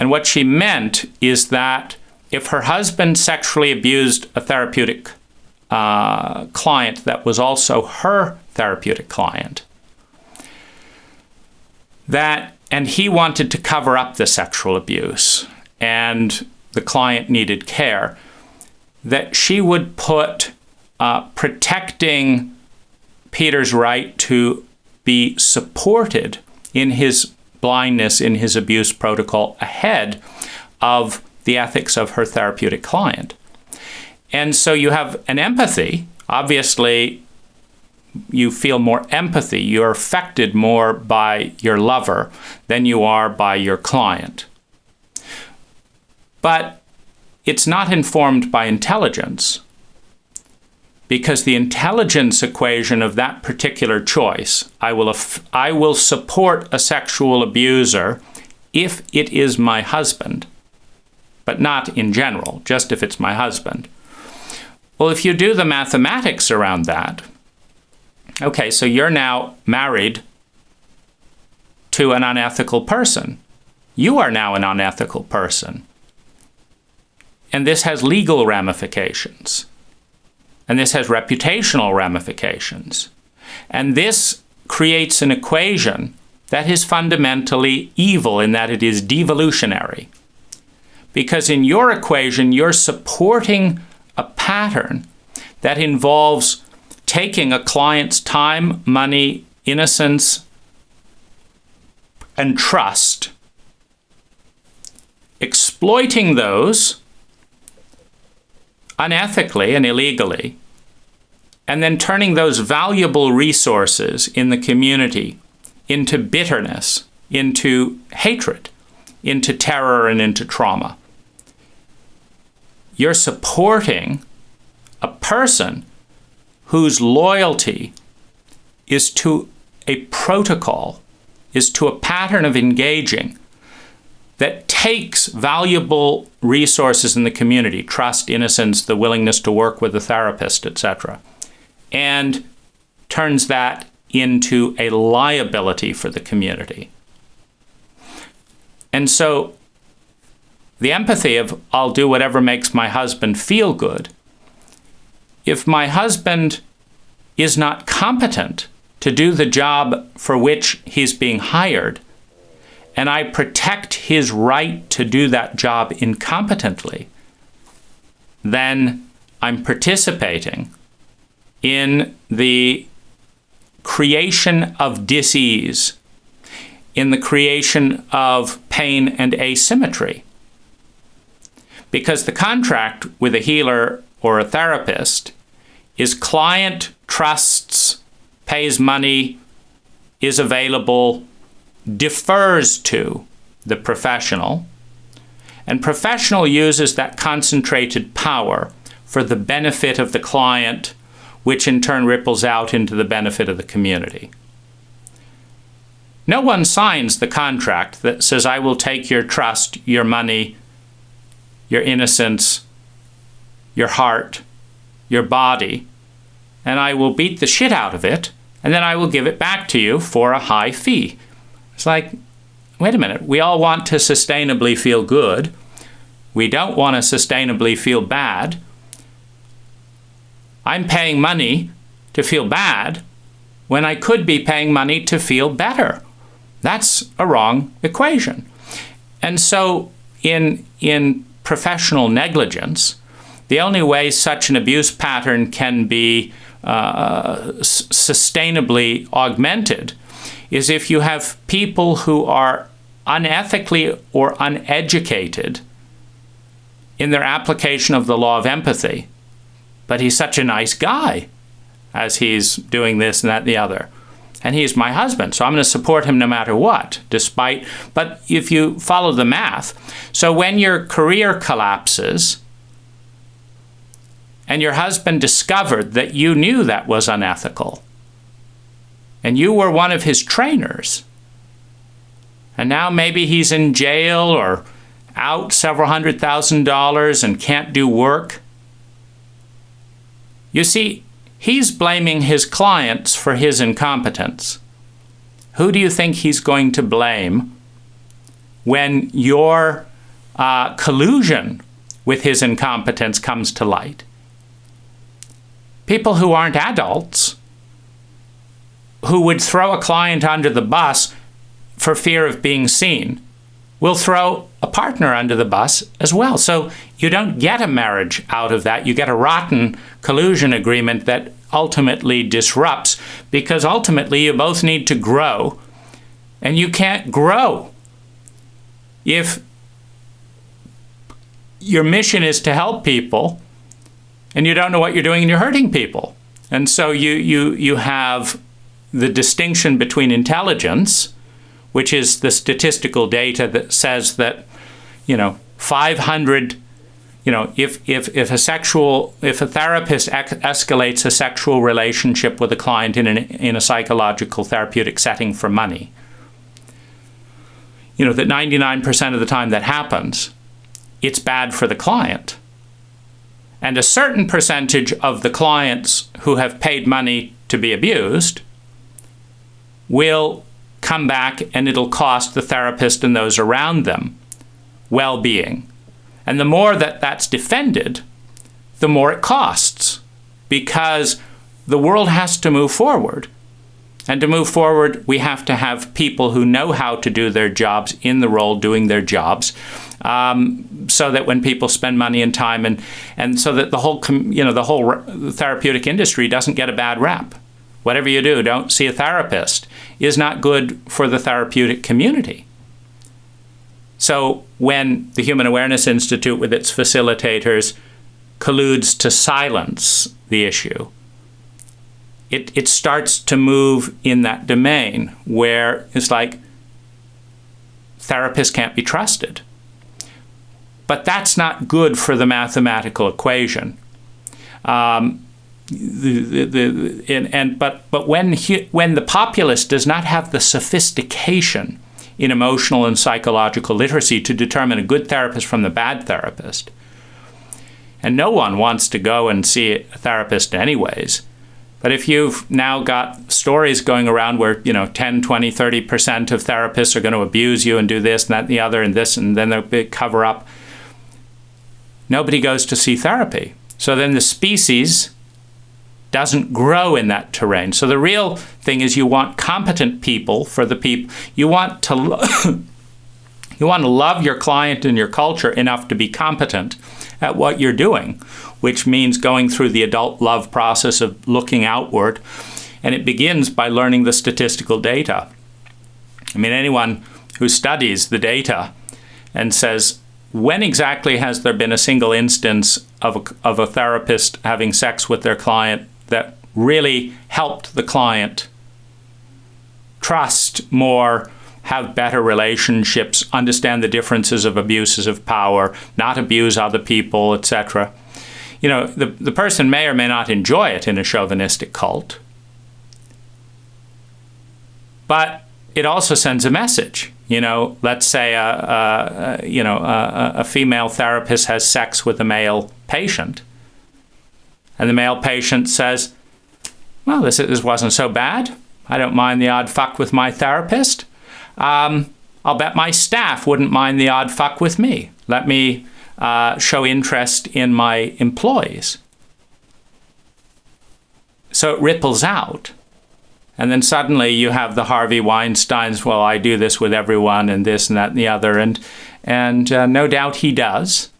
And what she meant is that if her husband sexually abused a therapeutic client that was also her therapeutic client, and he wanted to cover up the sexual abuse, and the client needed care, that she would put protecting Peter's right to be supported in his blindness, in his abuse protocol, ahead of the ethics of her therapeutic client. And so you have an empathy. Obviously, you feel more empathy. You're affected more by your lover than you are by your client. But it's not informed by intelligence, because the intelligence equation of that particular choice, I will support a sexual abuser if it is my husband, but not in general, just if it's my husband. Well, if you do the mathematics around that, okay, so you're now married to an unethical person. You are now an unethical person. And this has legal ramifications. And this has reputational ramifications. And this creates an equation that is fundamentally evil in that it is devolutionary. Because in your equation, you're supporting a pattern that involves taking a client's time, money, innocence, and trust, exploiting those unethically and illegally, and then turning those valuable resources in the community into bitterness, into hatred, into terror, and into trauma. You're supporting a person whose loyalty is to a protocol, is to a pattern of engaging that takes valuable resources in the community, trust, innocence, the willingness to work with a therapist, etc., and turns that into a liability for the community. And so the empathy of, I'll do whatever makes my husband feel good, if my husband is not competent to do the job for which he's being hired, and I protect his right to do that job incompetently, then I'm participating in the creation of dis-ease, in the creation of pain and asymmetry. Because the contract with a healer or a therapist is client trusts, pays money, is available, defers to the professional, and professional uses that concentrated power for the benefit of the client, which in turn ripples out into the benefit of the community. No one signs the contract that says, I will take your trust, your money, your innocence, your heart, your body, and I will beat the shit out of it, and then I will give it back to you for a high fee. It's like, wait a minute, we all want to sustainably feel good. We don't want to sustainably feel bad. I'm paying money to feel bad when I could be paying money to feel better. That's a wrong equation. And so in professional negligence, the only way such an abuse pattern can be sustainably augmented is if you have people who are unethically or uneducated in their application of the law of empathy. But he's such a nice guy as he's doing this and that and the other. And he's my husband, so I'm going to support him no matter what, but if you follow the math, so when your career collapses and your husband discovered that you knew that was unethical, and you were one of his trainers, and now maybe he's in jail or out several $100,000 and can't do work, you see, he's blaming his clients for his incompetence. Who do you think he's going to blame when your collusion with his incompetence comes to light? People who aren't adults, who would throw a client under the bus for fear of being seen, will throw a partner under the bus as well. So you don't get a marriage out of that. You get a rotten collusion agreement that ultimately disrupts, because ultimately you both need to grow, and you can't grow if your mission is to help people and you don't know what you're doing and you're hurting people. And so you have the distinction between intelligence, which is the statistical data that says that, 500, if a therapist escalates a sexual relationship with a client in a psychological therapeutic setting for money, that 99% of the time that happens, it's bad for the client. And a certain percentage of the clients who have paid money to be abused will come back, and it'll cost the therapist and those around them well-being. And the more that that's defended, the more it costs, because the world has to move forward. And to move forward, we have to have people who know how to do their jobs in the role doing their jobs, so that when people spend money and time, and so that the whole therapeutic industry doesn't get a bad rap. Whatever you do, don't see a therapist, is not good for the therapeutic community. So when the Human Awareness Institute with its facilitators colludes to silence the issue, it starts to move in that domain where it's like therapists can't be trusted. But that's not good for the mathematical equation. But when the populace does not have the sophistication in emotional and psychological literacy to determine a good therapist from the bad therapist, and no one wants to go and see a therapist anyways, but if you've now got stories going around where 10, 20, 30% of therapists are going to abuse you and do this and that and the other and this, and then they'll big cover up, nobody goes to see therapy. So then the species doesn't grow in that terrain. So the real thing is you want competent people for the people. You want to love your client and your culture enough to be competent at what you're doing, which means going through the adult love process of looking outward. And it begins by learning the statistical data. I mean, anyone who studies the data and says, when exactly has there been a single instance of a therapist having sex with their client that really helped the client trust more, have better relationships, understand the differences of abuses of power, not abuse other people, etc. You know, the person may or may not enjoy it in a chauvinistic cult, but it also sends a message. You know, let's say a female therapist has sex with a male patient, and the male patient says, well, this wasn't so bad. I don't mind the odd fuck with my therapist. I'll bet my staff wouldn't mind the odd fuck with me. Let me show interest in my employees. So it ripples out. And then suddenly you have the Harvey Weinsteins, well, I do this with everyone and this and that and the other. And no doubt he does.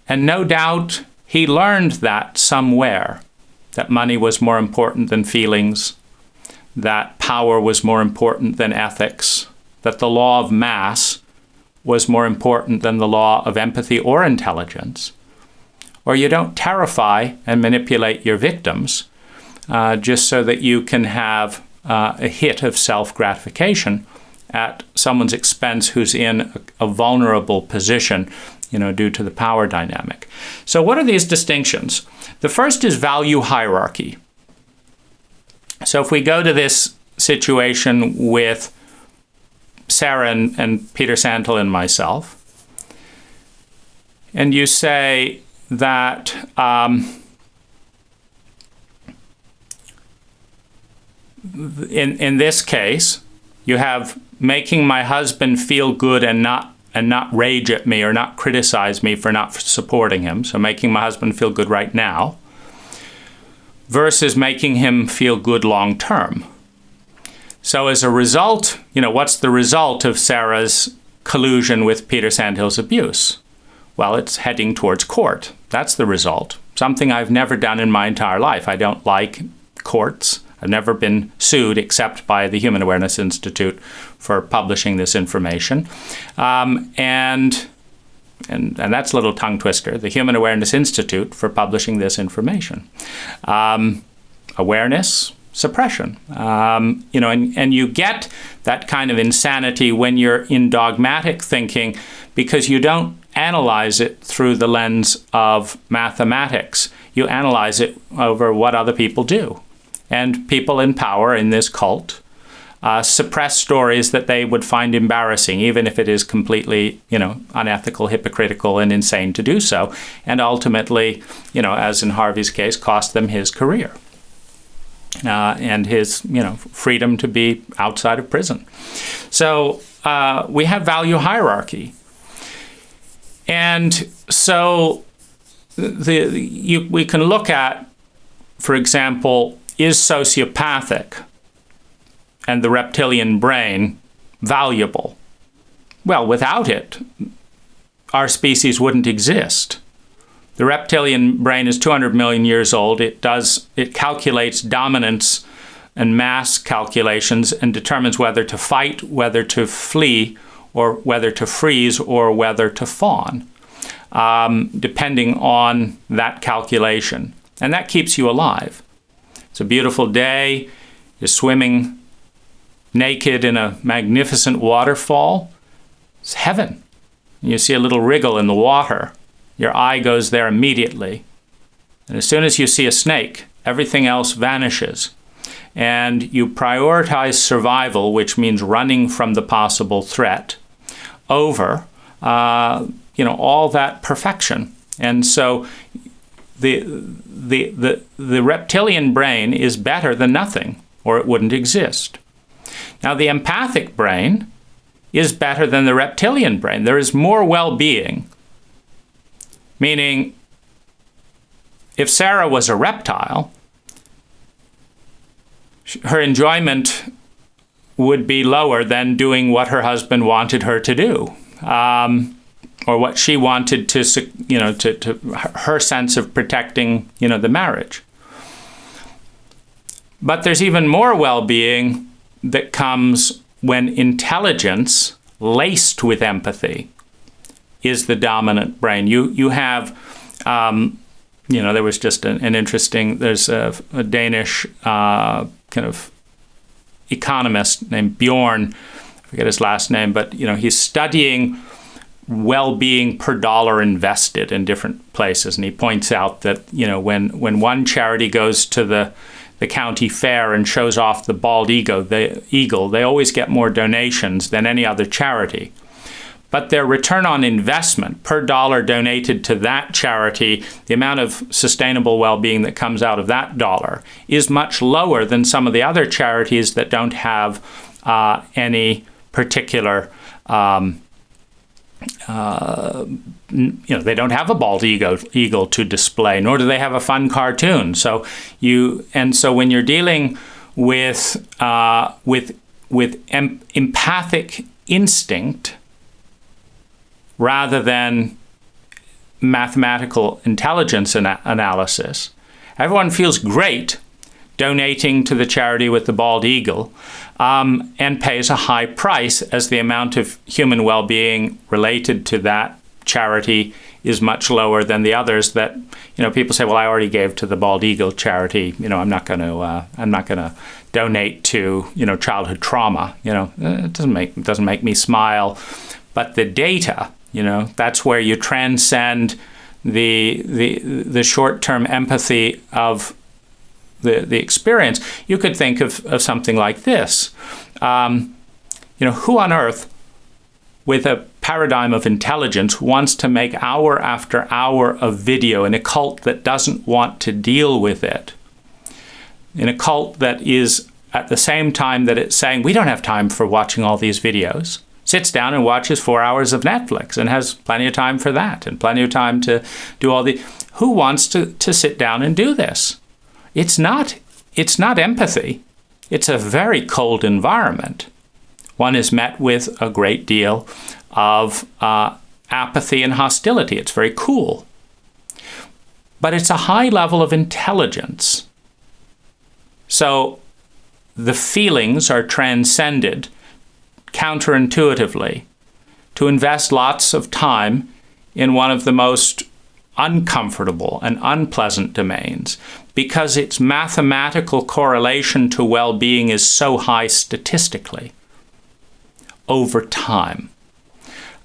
And no doubt he learned that somewhere, that money was more important than feelings, that power was more important than ethics, that the law of mass was more important than the law of empathy or intelligence. Or you don't terrify and manipulate your victims just so that you can have a hit of self-gratification at someone's expense who's in a vulnerable position, you know, due to the power dynamic. So what are these distinctions? The first is value hierarchy. So if we go to this situation with Sarah and Peter Santel and myself, and you say that in this case, you have making my husband feel good and not rage at me or not criticize me for not supporting him, so making my husband feel good right now, versus making him feel good long term. So as a result, you know, what's the result of Sarah's collusion with Peter Sandhill's abuse? Well, it's heading towards court. That's the result. Something I've never done in my entire life. I don't like courts. I've never been sued except by the Human Awareness Institute for publishing this information. And that's a little tongue twister, the Human Awareness Institute for publishing this information. Awareness, suppression. You know, and you get that kind of insanity when you're in dogmatic thinking because you don't analyze it through the lens of mathematics. You analyze it over what other people do. And people in power in this cult suppress stories that they would find embarrassing, even if it is completely, you know, unethical, hypocritical, and insane to do so. And ultimately, you know, as in Harvey's case, cost them his career and his, you know, freedom to be outside of prison. So we have value hierarchy. And so we can look at, for example, is sociopathic and the reptilian brain valuable? Well, without it, our species wouldn't exist. The reptilian brain is 200 million years old. It calculates dominance and mass calculations and determines whether to fight, whether to flee, or whether to freeze, or whether to fawn, depending on that calculation. And that keeps you alive. It's a beautiful day. You're swimming naked in a magnificent waterfall. It's heaven. You see a little wriggle in the water. Your eye goes there immediately. And as soon as you see a snake, everything else vanishes. And you prioritize survival, which means running from the possible threat, over you know, all that perfection. And so the reptilian brain is better than nothing, or it wouldn't exist. Now, the empathic brain is better than the reptilian brain. There is more well-being, meaning if Sarah was a reptile, her enjoyment would be lower than doing what her husband wanted her to do. Or what she wanted to, you know, to her sense of protecting, you know, the marriage. But there's even more well-being that comes when intelligence laced with empathy is the dominant brain. You have, there was just an interesting, there's a Danish kind of economist named Bjorn, I forget his last name, but, he's studying well-being per dollar invested in different places. And he points out that, when one charity goes to the county fair and shows off the bald eagle, they always get more donations than any other charity. But their return on investment per dollar donated to that charity, the amount of sustainable well-being that comes out of that dollar, is much lower than some of the other charities that don't have any particular they don't have a bald eagle to display, nor do they have a fun cartoon. So when you're dealing with empathic instinct rather than mathematical intelligence analysis, everyone feels great donating to the charity with the bald eagle, and pays a high price as the amount of human well-being related to that charity is much lower than the others that, people say, well, I already gave to the bald eagle charity, I'm not going to donate to, childhood trauma, it doesn't make me smile. But the data, that's where you transcend the short-term empathy of the experience. You could think of something like this. Who on earth, with a paradigm of intelligence, wants to make hour after hour of video in a cult that doesn't want to deal with it? In a cult that is, at the same time that it's saying, we don't have time for watching all these videos, sits down and watches 4 hours of Netflix and has plenty of time for that and plenty of time to do all the... Who wants to sit down and do this? It's not empathy. It's a very cold environment. One is met with a great deal of apathy and hostility. It's very cool. But it's a high level of intelligence. So the feelings are transcended counterintuitively to invest lots of time in one of the most uncomfortable and unpleasant domains, because its mathematical correlation to well-being is so high statistically over time.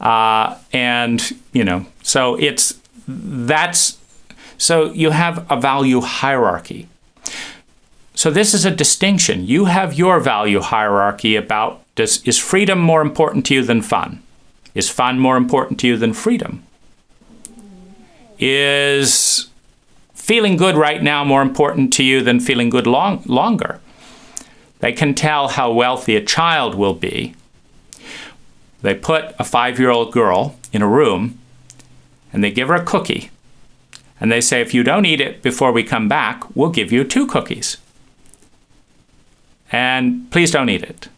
So you have a value hierarchy. So this is a distinction. You have your value hierarchy about, is freedom more important to you than fun? Is fun more important to you than freedom? Is feeling good right now more important to you than feeling good longer? They can tell how wealthy a child will be. They put a 5-year-old girl in a room and they give her a cookie. And they say, if you don't eat it before we come back, we'll give you 2 cookies. And please don't eat it.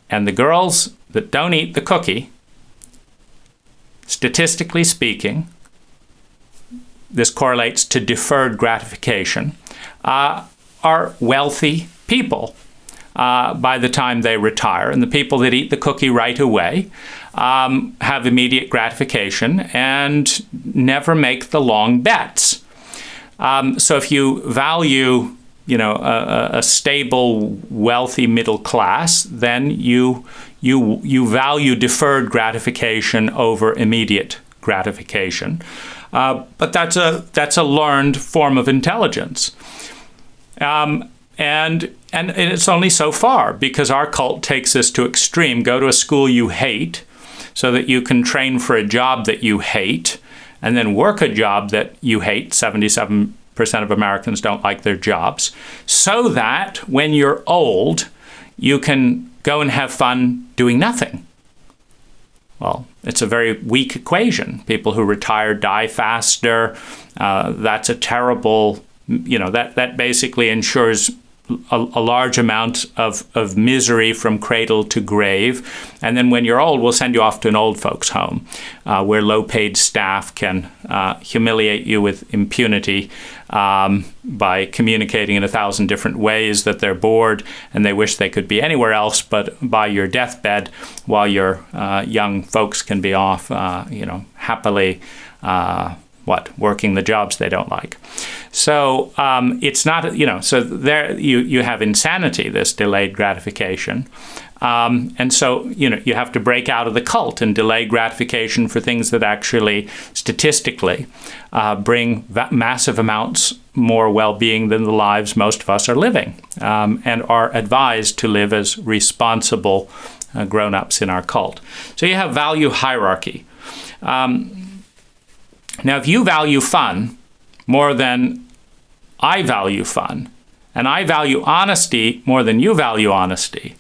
And the girls that don't eat the cookie, statistically speaking, this correlates to deferred gratification, are wealthy people by the time they retire. And the people that eat the cookie right away have immediate gratification and never make the long bets. So if you value, a stable, wealthy middle class, then you value deferred gratification over immediate gratification. But that's a learned form of intelligence. And it's only so far, because our cult takes this to extreme. Go to a school you hate so that you can train for a job that you hate, and then work a job that you hate. 77% of Americans don't like their jobs. So that when you're old, you can go and have fun doing nothing. Well, it's a very weak equation. People who retire die faster. That's a terrible, that basically ensures a large amount of misery from cradle to grave. And then when you're old, we'll send you off to an old folks' home where low-paid staff can humiliate you with impunity by communicating in 1,000 different ways that they're bored and they wish they could be anywhere else but by your deathbed, while your young folks can be off, happily working the jobs they don't like. So it's not, so there you have insanity, this delayed gratification. And so, you have to break out of the cult and delay gratification for things that actually statistically bring massive amounts more well-being than the lives most of us are living, and are advised to live as responsible grown-ups in our cult. So you have value hierarchy. Now, if you value fun more than I value fun, and I value honesty more than you value honesty,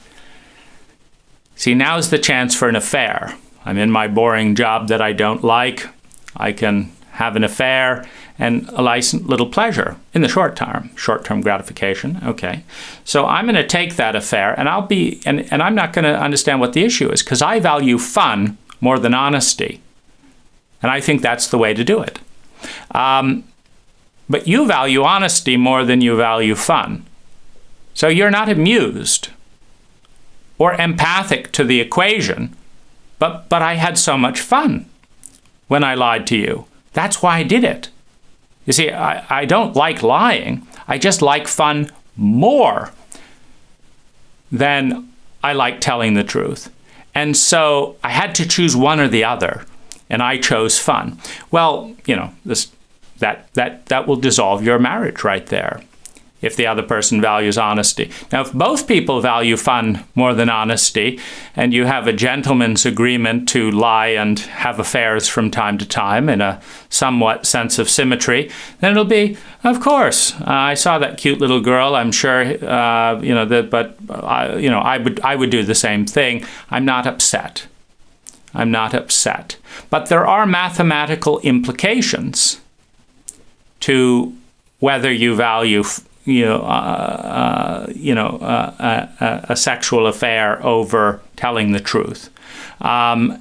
see, now's the chance for an affair. I'm in my boring job that I don't like. I can have an affair and a little pleasure in the short-term gratification. Okay, so I'm going to take that affair, and and I'm not going to understand what the issue is, because I value fun more than honesty. And I think that's the way to do it. But you value honesty more than you value fun. So you're not amused or empathic to the equation, but I had so much fun when I lied to you. That's why I did it. You see, I don't like lying. I just like fun more than I like telling the truth. And so I had to choose one or the other, and I chose fun. Well, that will dissolve your marriage right there, if the other person values honesty. Now, if both people value fun more than honesty, and you have a gentleman's agreement to lie and have affairs from time to time in a somewhat sense of symmetry, then it'll be, of course, I saw that cute little girl, I'm sure, I would do the same thing. I'm not upset. But there are mathematical implications to whether you value a sexual affair over telling the truth. And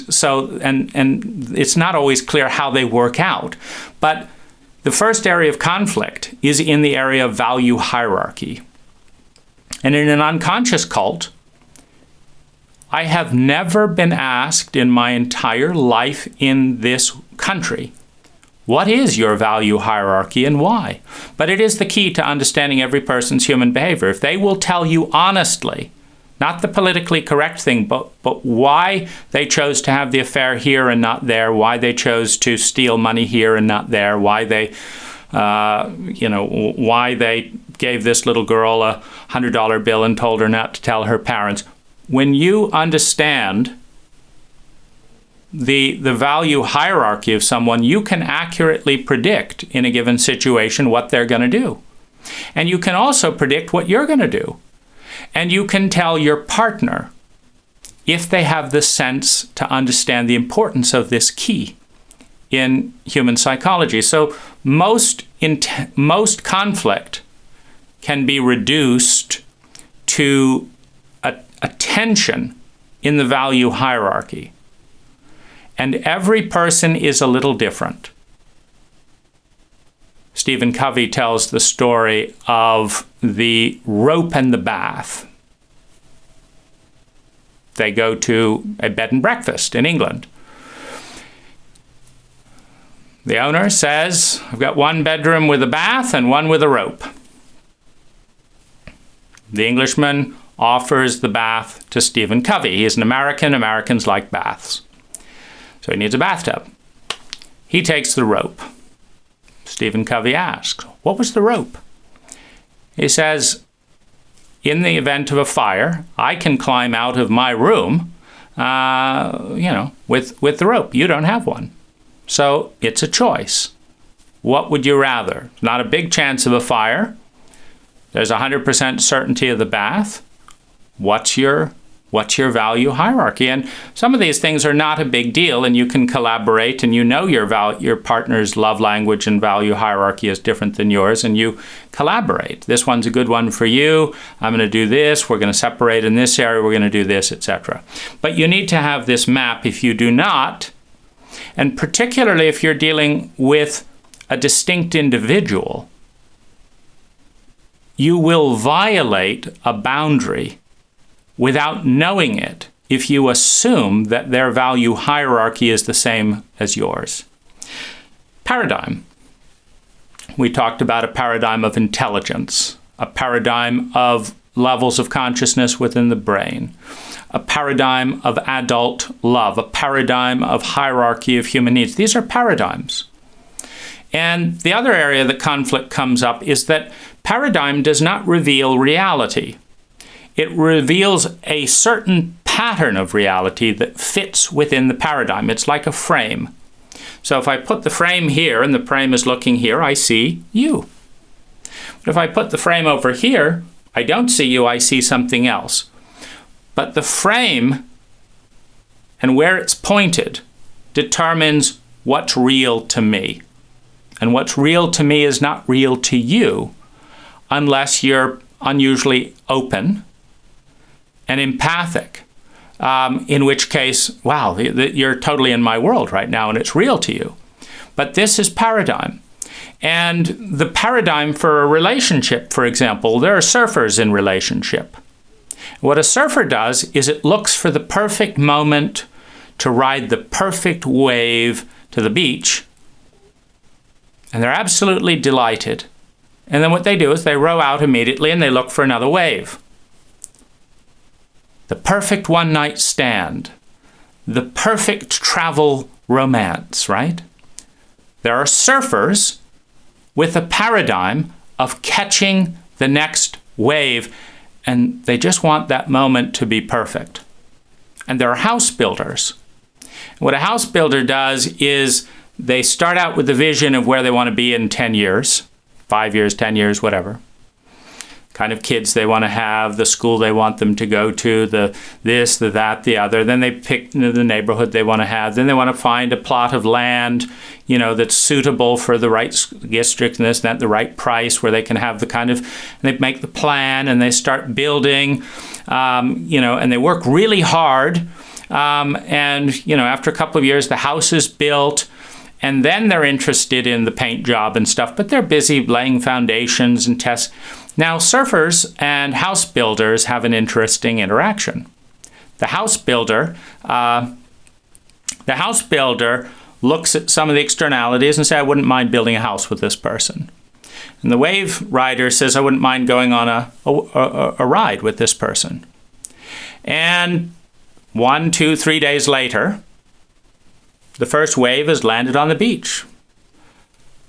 it's not always clear how they work out. But the first area of conflict is in the area of value hierarchy. And in an unconscious cult, I have never been asked in my entire life in this country, what is your value hierarchy and why? But it is the key to understanding every person's human behavior. If they will tell you honestly, not the politically correct thing, but why they chose to have the affair here and not there, why they chose to steal money here and not there, why they gave this little girl a $100 bill and told her not to tell her parents. When you understand the value hierarchy of someone, you can accurately predict in a given situation what they're going to do. And you can also predict what you're going to do. And you can tell your partner if they have the sense to understand the importance of this key in human psychology. So most conflict can be reduced to a tension in the value hierarchy. And every person is a little different. Stephen Covey tells the story of the rope and the bath. They go to a bed and breakfast in England. The owner says, I've got one bedroom with a bath and one with a rope. The Englishman offers the bath to Stephen Covey. He is an American. Americans like baths. So he needs a bathtub. He takes the rope. Stephen Covey asks, what was the rope? He says, in the event of a fire, I can climb out of my room, with the rope. You don't have one. So it's a choice. What would you rather? Not a big chance of a fire. There's 100% certainty of the bath. What's your What's your value hierarchy? And some of these things are not a big deal, and you can collaborate, and you know your partner's love language and value hierarchy is different than yours, and you collaborate. This one's a good one for you. I'm going to do this. We're going to separate in this area. We're going to do this, etc. But you need to have this map. If you do not, and particularly if you're dealing with a distinct individual, you will violate a boundary without knowing it if you assume that their value hierarchy is the same as yours. Paradigm. We talked about a paradigm of intelligence, a paradigm of levels of consciousness within the brain, a paradigm of adult love, a paradigm of hierarchy of human needs. These are paradigms. And the other area that conflict comes up is that paradigm does not reveal reality. It reveals a certain pattern of reality that fits within the paradigm. It's like a frame. So if I put the frame here and the frame is looking here, I see you. But if I put the frame over here, I don't see you, I see something else. But the frame and where it's pointed determines what's real to me. And what's real to me is not real to you unless you're unusually open and empathic, in which case, wow, you're totally in my world right now and it's real to you. But this is paradigm. And the paradigm for a relationship, for example, there are surfers in relationship. What a surfer does is it looks for the perfect moment to ride the perfect wave to the beach, and they're absolutely delighted. And then what they do is they row out immediately and they look for another wave. The perfect one-night stand, the perfect travel romance, right? There are surfers with a paradigm of catching the next wave, and they just want that moment to be perfect. And there are house builders. What a house builder does is they start out with the vision of where they want to be in 10 years, 5 years, 10 years, whatever. Kind of kids they want to have, the school they want them to go to, the this, the that, the other. Then they pick the neighborhood they want to have. Then they want to find a plot of land, that's suitable for the right district and this, that, the right price where they can have the kind of, and they make the plan and they start building, and they work really hard. After a couple of years, the house is built. And then they're interested in the paint job and stuff, but they're busy laying foundations and tests. Now, surfers and house builders have an interesting interaction. The house builder looks at some of the externalities and says, I wouldn't mind building a house with this person. And the wave rider says, I wouldn't mind going on a ride with this person. And 1, 2, 3 days later, the first wave has landed on the beach.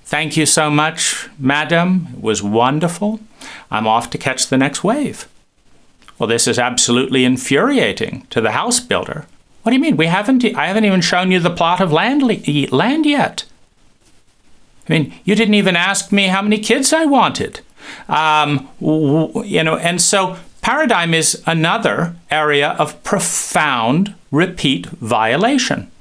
Thank you so much, madam. It was wonderful. I'm off to catch the next wave. Well, this is absolutely infuriating to the house builder. What do you mean? I haven't even shown you the plot of land yet. I mean, you didn't even ask me how many kids I wanted. And so paradigm is another area of profound repeat violation.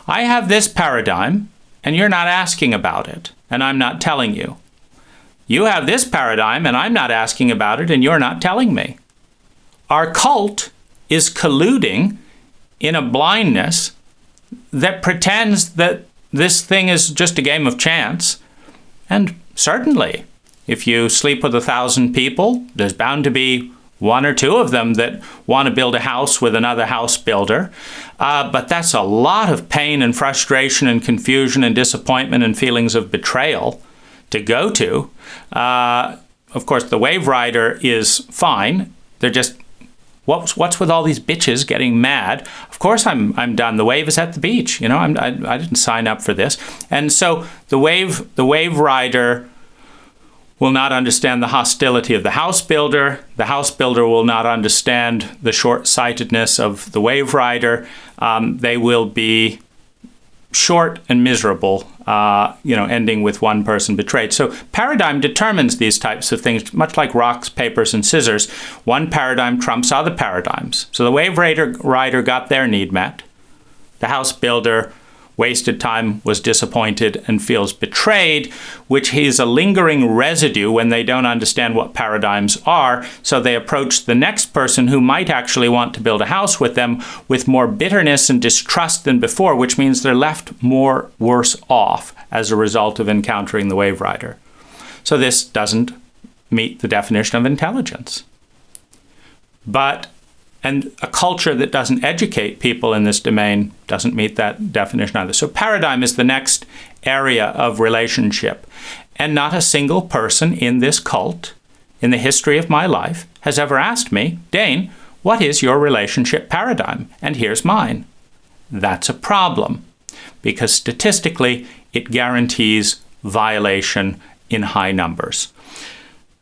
I have this paradigm, and you're not asking about it, and I'm not telling you. You have this paradigm, and I'm not asking about it, and you're not telling me. Our cult is colluding in a blindness that pretends that this thing is just a game of chance. And certainly, if you sleep with 1,000 people, there's bound to be 1 or 2 of them that want to build a house with another house builder. But that's a lot of pain and frustration and confusion and disappointment and feelings of betrayal to go to. Of course, the wave rider is fine. They're just, what's with all these bitches getting mad? Of course I'm done. The wave is at the beach. I didn't sign up for this. And so the wave rider will not understand the hostility of the house builder. The house builder will not understand the short-sightedness of the wave rider. They will be short and miserable ending with one person betrayed. So paradigm determines these types of things, much like rocks, papers, and scissors. One paradigm trumps other paradigms. So the wave rider got their need met. The house builder wasted time, was disappointed, and feels betrayed, which is a lingering residue when they don't understand what paradigms are. So they approach the next person who might actually want to build a house with them with more bitterness and distrust than before, which means they're left more worse off as a result of encountering the wave rider. So this doesn't meet the definition of intelligence. And a culture that doesn't educate people in this domain doesn't meet that definition either. So paradigm is the next area of relationship. And not a single person in this cult, in the history of my life, has ever asked me, Dane, what is your relationship paradigm? And here's mine. That's a problem, because statistically, it guarantees violation in high numbers.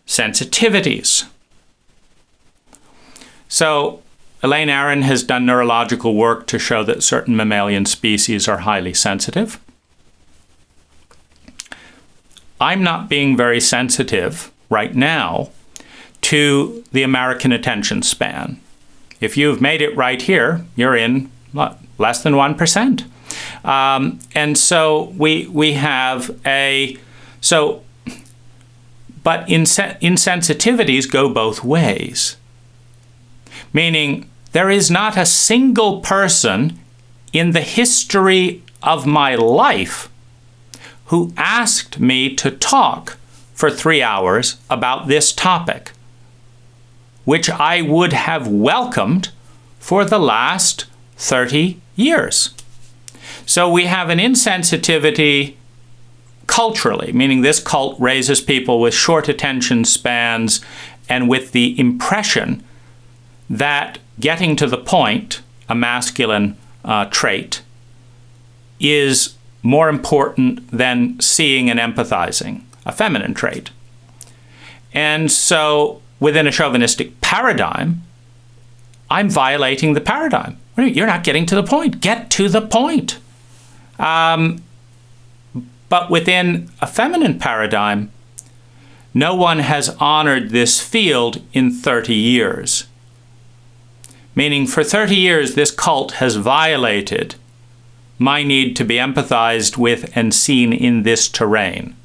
Sensitivities. So Elaine Aron has done neurological work to show that certain mammalian species are highly sensitive. I'm not being very sensitive right now to the American attention span. If you've made it right here, you're in less than 1%. And so we have but insensitivities go both ways. Meaning, there is not a single person in the history of my life who asked me to talk for 3 hours about this topic, which I would have welcomed for the last 30 years. So we have an insensitivity culturally, meaning this cult raises people with short attention spans and with the impression that getting to the point, a masculine trait, is more important than seeing and empathizing, a feminine trait. And so within a chauvinistic paradigm, I'm violating the paradigm. You're not getting to the point. Get to the point. But within a feminine paradigm, no one has honored this field in 30 years. Meaning for 30 years, this cult has violated my need to be empathized with and seen in this terrain.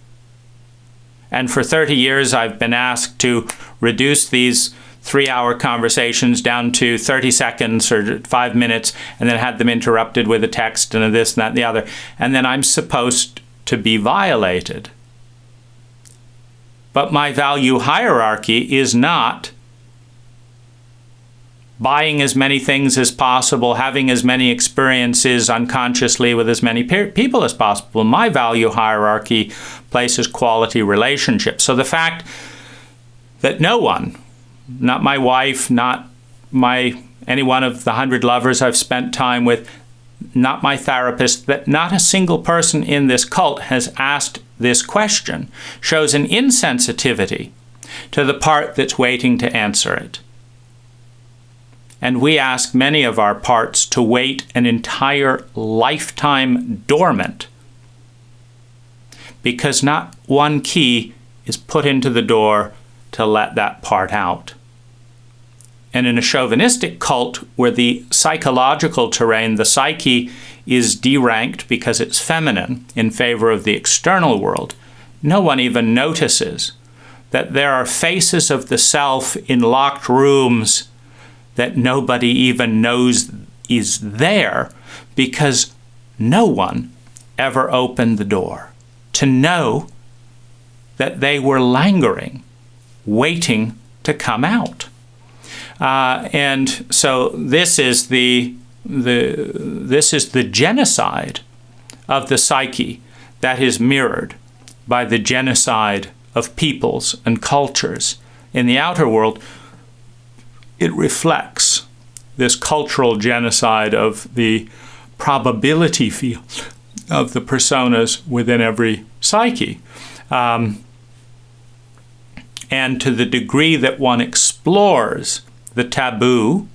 And for 30 years, I've been asked to reduce these 3-hour conversations down to 30 seconds or 5 minutes, and then had them interrupted with a text and a this and that and the other. And then I'm supposed to be violated. But my value hierarchy is not buying as many things as possible, having as many experiences unconsciously with as many people as possible. My value hierarchy places quality relationships. So the fact that no one, not my wife, not any one of the 100 lovers I've spent time with, not my therapist, that not a single person in this cult has asked this question shows an insensitivity to the part that's waiting to answer it. And we ask many of our parts to wait an entire lifetime dormant because not one key is put into the door to let that part out. And in a chauvinistic cult where the psychological terrain, the psyche, is deranked because it's feminine in favor of the external world, no one even notices that there are faces of the self in locked rooms that nobody even knows is there because no one ever opened the door to know that they were languoring, waiting to come out. And so this is the genocide of the psyche that is mirrored by the genocide of peoples and cultures in the outer world. It reflects this cultural genocide of the probability field of the personas within every psyche. And to the degree that one explores the taboo,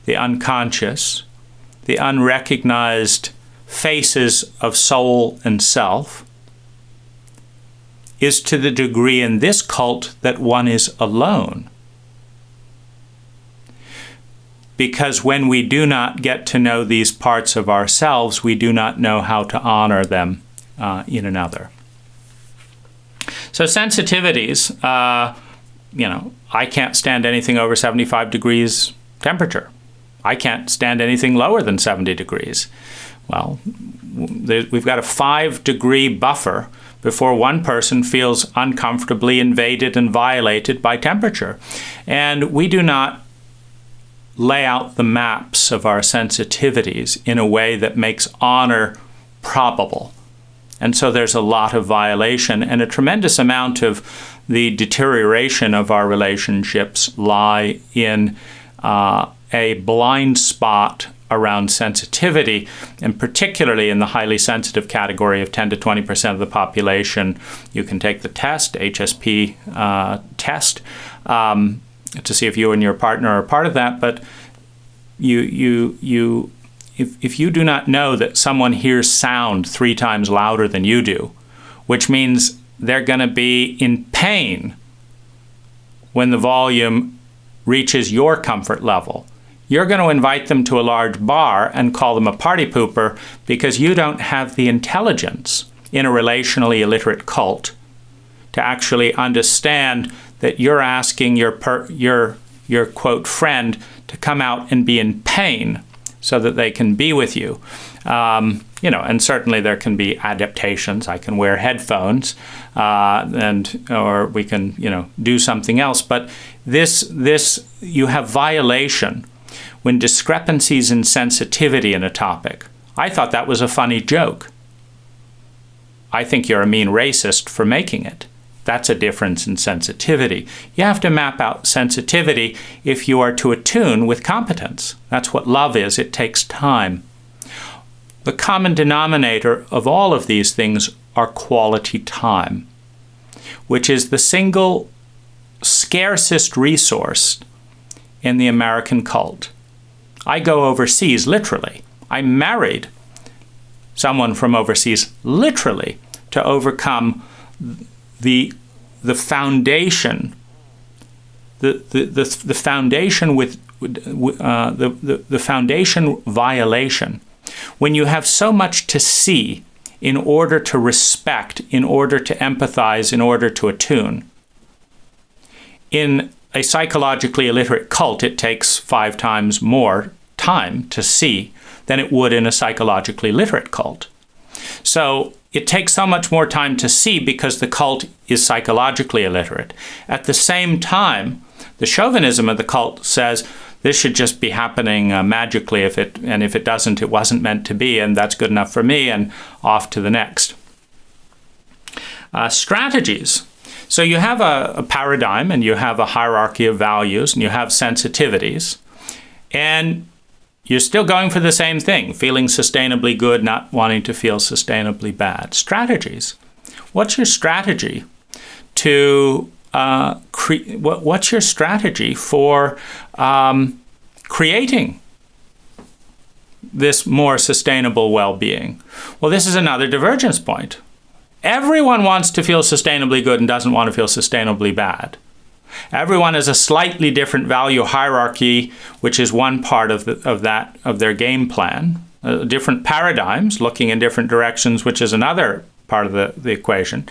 the unconscious, the unrecognized faces of soul and self is to the degree in this cult that one is alone. Because when we do not get to know these parts of ourselves, we do not know how to honor them in another. So sensitivities, I can't stand anything over 75 degrees temperature. I can't stand anything lower than 70 degrees. Well, we've got a 5-degree buffer before one person feels uncomfortably invaded and violated by temperature. And we do not lay out the maps of our sensitivities in a way that makes honor probable. And so there's a lot of violation, and a tremendous amount of the deterioration of our relationships lie in a blind spot around sensitivity, and particularly in the highly sensitive category of 10 to 20% of the population. You can take the test, HSP test, to see if you and your partner are part of that. But if you do not know that someone hears sound 3 times louder than you do, which means they're going to be in pain when the volume reaches your comfort level, you're going to invite them to a large bar and call them a party pooper because you don't have the intelligence in a relationally illiterate cult to actually understand that you're asking your quote friend to come out and be in pain so that they can be with you. And certainly there can be adaptations. I can wear headphones, or we can, do something else. But this you have violation when discrepancies in sensitivity in a topic. I thought that was a funny joke. I think you're a mean racist for making it. That's a difference in sensitivity. You have to map out sensitivity if you are to attune with competence. That's what love is. It takes time. The common denominator of all of these things are quality time, which is the single scarcest resource in the American cult. I go overseas, literally. I married someone from overseas, literally, to overcome the foundation, the foundation with the foundation violation. When you have so much to see in order to respect, in order to empathize, in order to attune. In a psychologically illiterate cult, it takes 5 times more time to see than it would in a psychologically literate cult. So it takes so much more time to see because the cult is psychologically illiterate. At the same time, the chauvinism of the cult says this should just be happening magically. If it doesn't, it wasn't meant to be, and that's good enough for me, and off to the next. Strategies. So you have a paradigm, and you have a hierarchy of values, and you have sensitivities, and you're still going for the same thing, feeling sustainably good, not wanting to feel sustainably bad. Strategies. What's your strategy to what's your strategy for creating this more sustainable well-being? Well, this is another divergence point. Everyone wants to feel sustainably good and doesn't want to feel sustainably bad. Everyone has a slightly different value hierarchy, which is one part of their game plan. Different paradigms looking in different directions, which is another part of the equation.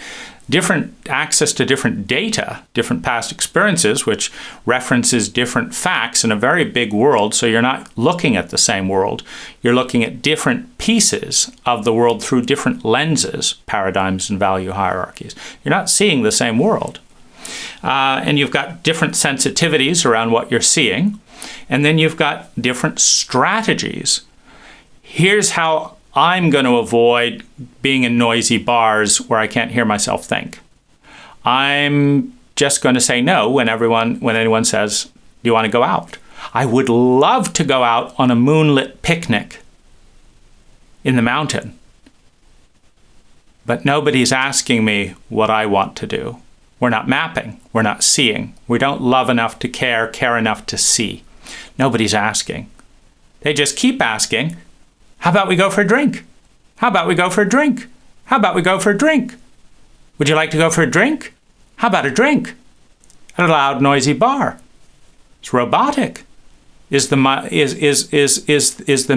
Different access to different data, different past experiences, which references different facts in a very big world. So you're not looking at the same world. You're looking at different pieces of the world through different lenses, paradigms and value hierarchies. You're not seeing the same world. And you've got different sensitivities around what you're seeing. And then you've got different strategies. Here's how I'm going to avoid being in noisy bars where I can't hear myself think. I'm just going to say no when anyone says, do you want to go out? I would love to go out on a moonlit picnic in the mountain. But nobody's asking me what I want to do. We're not mapping. We're not seeing. We don't love enough to care enough to see. Nobody's asking. They just keep asking, how about we go for a drink? How about we go for a drink? How about we go for a drink? Would you like to go for a drink? How about a drink? At a loud, noisy bar. It's robotic. Is the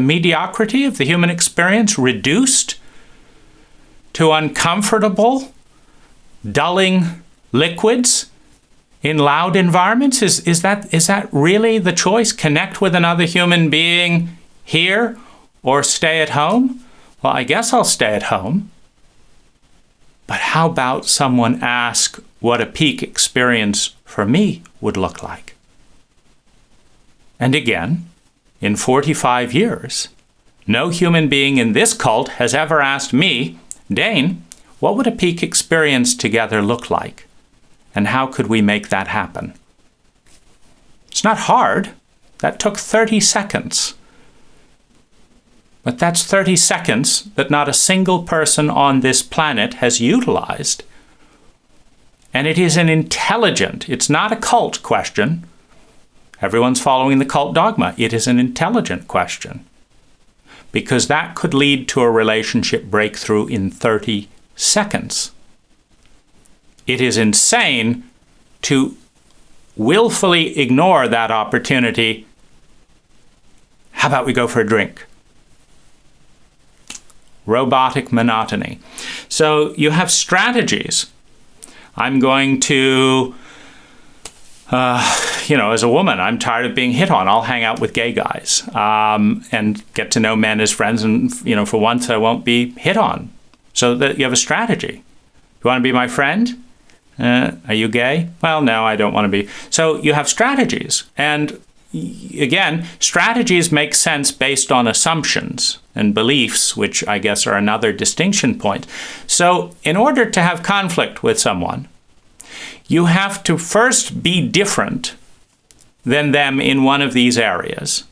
mediocrity of the human experience reduced to uncomfortable, dulling liquids in loud environments? Is that really the choice? Connect with another human being here or stay at home? Well, I guess I'll stay at home. But how about someone ask what a peak experience for me would look like? And again, in 45 years, no human being in this cult has ever asked me, Dane, what would a peak experience together look like? And how could we make that happen? It's not hard. That took 30 seconds. But that's 30 seconds that not a single person on this planet has utilized. And it is an intelligent, it's not a cult question. Everyone's following the cult dogma. It is an intelligent question. Because that could lead to a relationship breakthrough in 30 seconds. It is insane to willfully ignore that opportunity. How about we go for a drink? Robotic monotony. So you have strategies. I'm going to, as a woman, I'm tired of being hit on. I'll hang out with gay guys and get to know men as friends. And, for once, I won't be hit on. So that you have a strategy. You want to be my friend? Are you gay? Well, no, I don't want to be. So you have strategies. And again, strategies make sense based on assumptions and beliefs, which I guess are another distinction point. So in order to have conflict with someone, you have to first be different than them in one of these areas.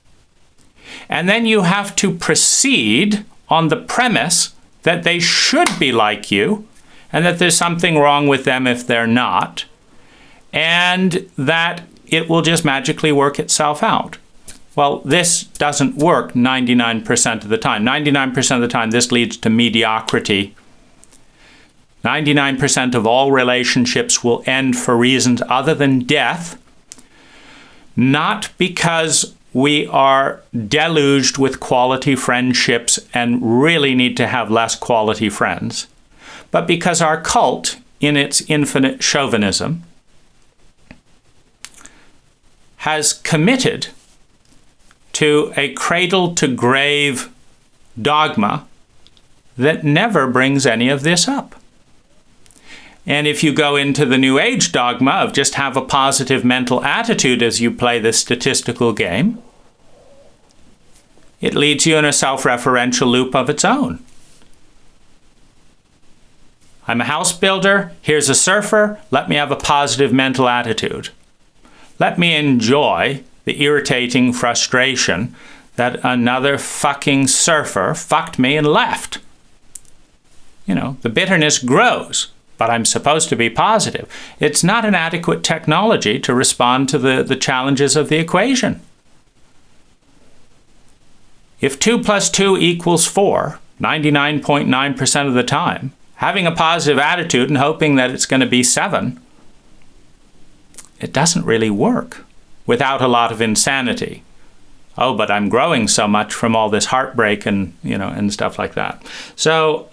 And then you have to proceed on the premise that they should be like you and that there's something wrong with them if they're not, and that it will just magically work itself out. Well, this doesn't work 99% of the time. 99% of the time, this leads to mediocrity. 99% of all relationships will end for reasons other than death, not because we are deluged with quality friendships and really need to have less quality friends, but because our cult, in its infinite chauvinism, has committed to a cradle-to-grave dogma that never brings any of this up. And if you go into the New Age dogma of just have a positive mental attitude as you play this statistical game, it leads you in a self-referential loop of its own. I'm a house builder, here's a surfer, let me have a positive mental attitude. Let me enjoy the irritating frustration that another fucking surfer fucked me and left. The bitterness grows, but I'm supposed to be positive. It's not an adequate technology to respond to the challenges of the equation. If 2 + 2 = 4, 99.9% of the time, having a positive attitude and hoping that it's going to be 7, it doesn't really work without a lot of insanity. Oh, but I'm growing so much from all this heartbreak and, and stuff like that. So,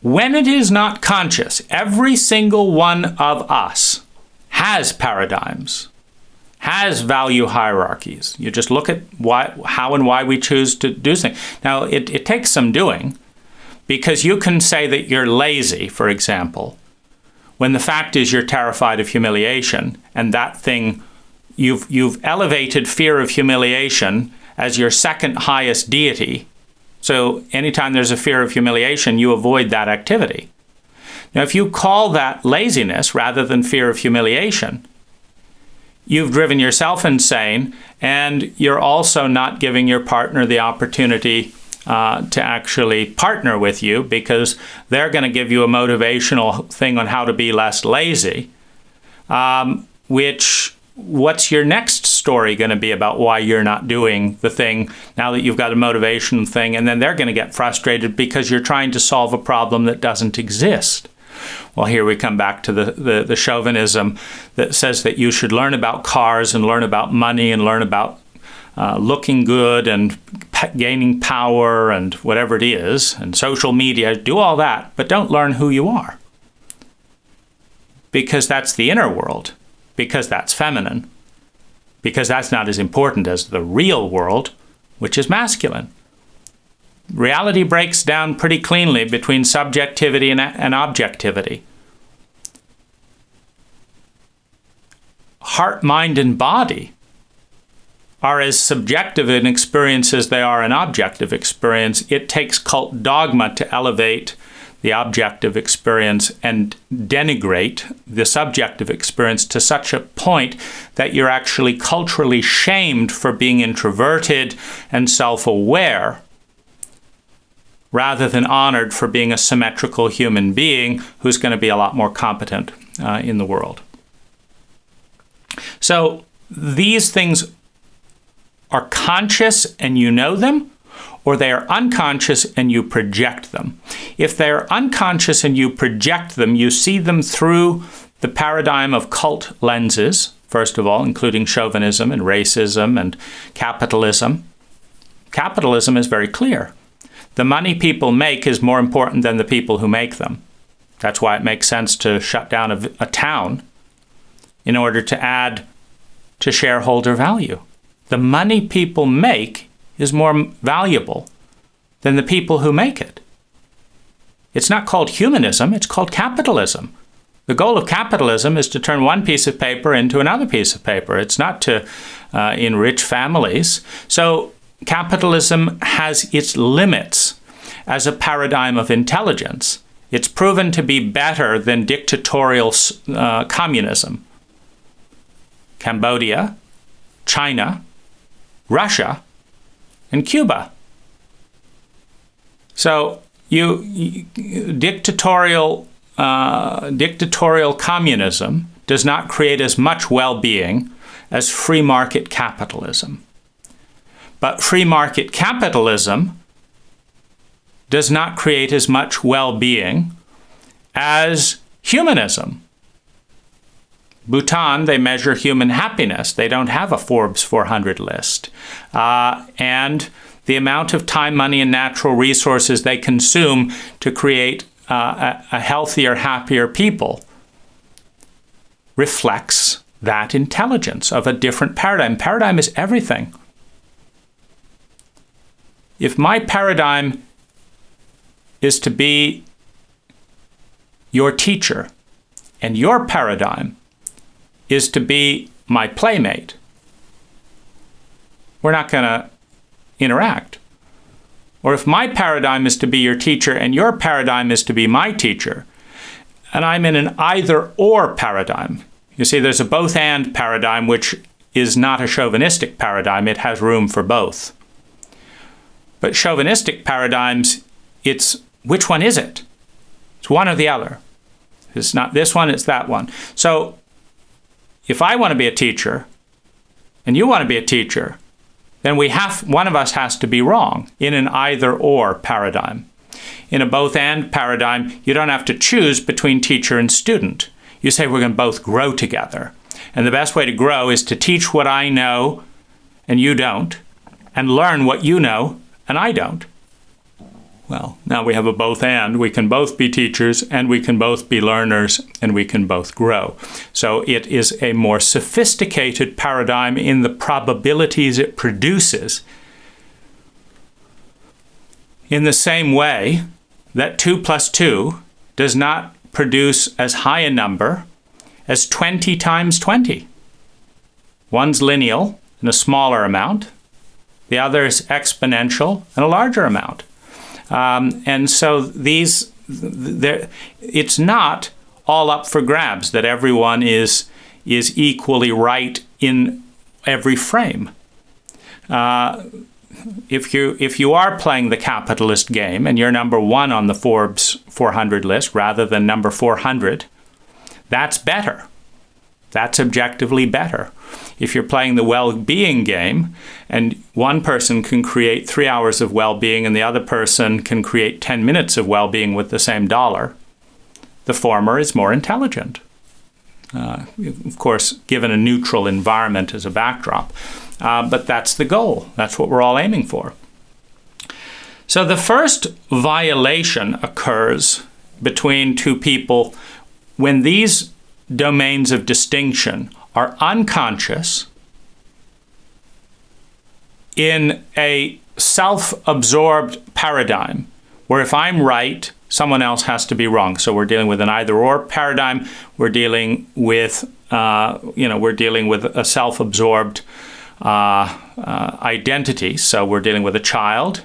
when it is not conscious, every single one of us has paradigms, has value hierarchies. You just look at how and why we choose to do things. Now, it takes some doing, because you can say that you're lazy, for example, when the fact is you're terrified of humiliation, and that thing, you've elevated fear of humiliation as your second highest deity. So anytime there's a fear of humiliation, you avoid that activity. Now, if you call that laziness rather than fear of humiliation, you've driven yourself insane, and you're also not giving your partner the opportunity to actually partner with you, because they're going to give you a motivational thing on how to be less lazy, which what's your next story going to be about why you're not doing the thing now that you've got a motivation thing? And then they're going to get frustrated because you're trying to solve a problem that doesn't exist. Well, here we come back to the chauvinism that says that you should learn about cars and learn about money and learn about looking good and gaining power and whatever it is, and social media. Do all that, but don't learn who you are. Because that's the inner world. Because that's feminine. Because that's not as important as the real world, which is masculine. Reality breaks down pretty cleanly between subjectivity and objectivity. Heart, mind, and body are as subjective an experience as they are an objective experience. It takes cult dogma to elevate the objective experience and denigrate the subjective experience to such a point that you're actually culturally shamed for being introverted and self-aware, rather than honored for being a symmetrical human being who's going to be a lot more competent in the world. So these things are conscious and you know them, or they are unconscious and you project them. If they're unconscious and you project them, you see them through the paradigm of cult lenses, first of all, including chauvinism and racism and capitalism. Capitalism is very clear. The money people make is more important than the people who make them. That's why it makes sense to shut down a town in order to add to shareholder value. The money people make is more valuable than the people who make it. It's not called humanism, it's called capitalism. The goal of capitalism is to turn one piece of paper into another piece of paper. It's not to enrich families. So capitalism has its limits as a paradigm of intelligence. It's proven to be better than dictatorial communism. Cambodia, China, Russia, and Cuba. So dictatorial communism does not create as much well-being as free market capitalism. But free market capitalism does not create as much well-being as humanism. Bhutan, they measure human happiness. They don't have a Forbes 400 list. And the amount of time, money, and natural resources they consume to create a healthier, happier people reflects that intelligence of a different paradigm. Paradigm is everything. If my paradigm is to be your teacher, and your paradigm is to be my playmate, we're not going to interact. Or if my paradigm is to be your teacher and your paradigm is to be my teacher, and I'm in an either-or paradigm. You see, there's a both-and paradigm, which is not a chauvinistic paradigm. It has room for both. But chauvinistic paradigms, it's which one is it? It's one or the other. It's not this one, it's that one. So if I want to be a teacher and you want to be a teacher, then one of us has to be wrong in an either-or paradigm. In a both-and paradigm, you don't have to choose between teacher and student. You say we're going to both grow together. And the best way to grow is to teach what I know and you don't, and learn what you know and I don't. Well, now we have a both-and. We can both be teachers, and we can both be learners, and we can both grow. So it is a more sophisticated paradigm in the probabilities it produces. In the same way that 2 plus 2 does not produce as high a number as 20 times 20. One's lineal in a smaller amount. The other is exponential in a larger amount. And so it's not all up for grabs that everyone is equally right in every frame. If you are playing the capitalist game and you're number 1 on the Forbes 400 list rather than number 400, that's better. That's objectively better. If you're playing the well-being game and one person can create 3 hours of well-being and the other person can create 10 minutes of well-being with the same dollar, the former is more intelligent. Of course, given a neutral environment as a backdrop. But that's the goal. That's what we're all aiming for. So the first violation occurs between two people when these domains of distinction are unconscious in a self-absorbed paradigm where if I'm right, someone else has to be wrong. So we're dealing with an either-or paradigm. We're dealing with, we're dealing with a self-absorbed identity. So we're dealing with a child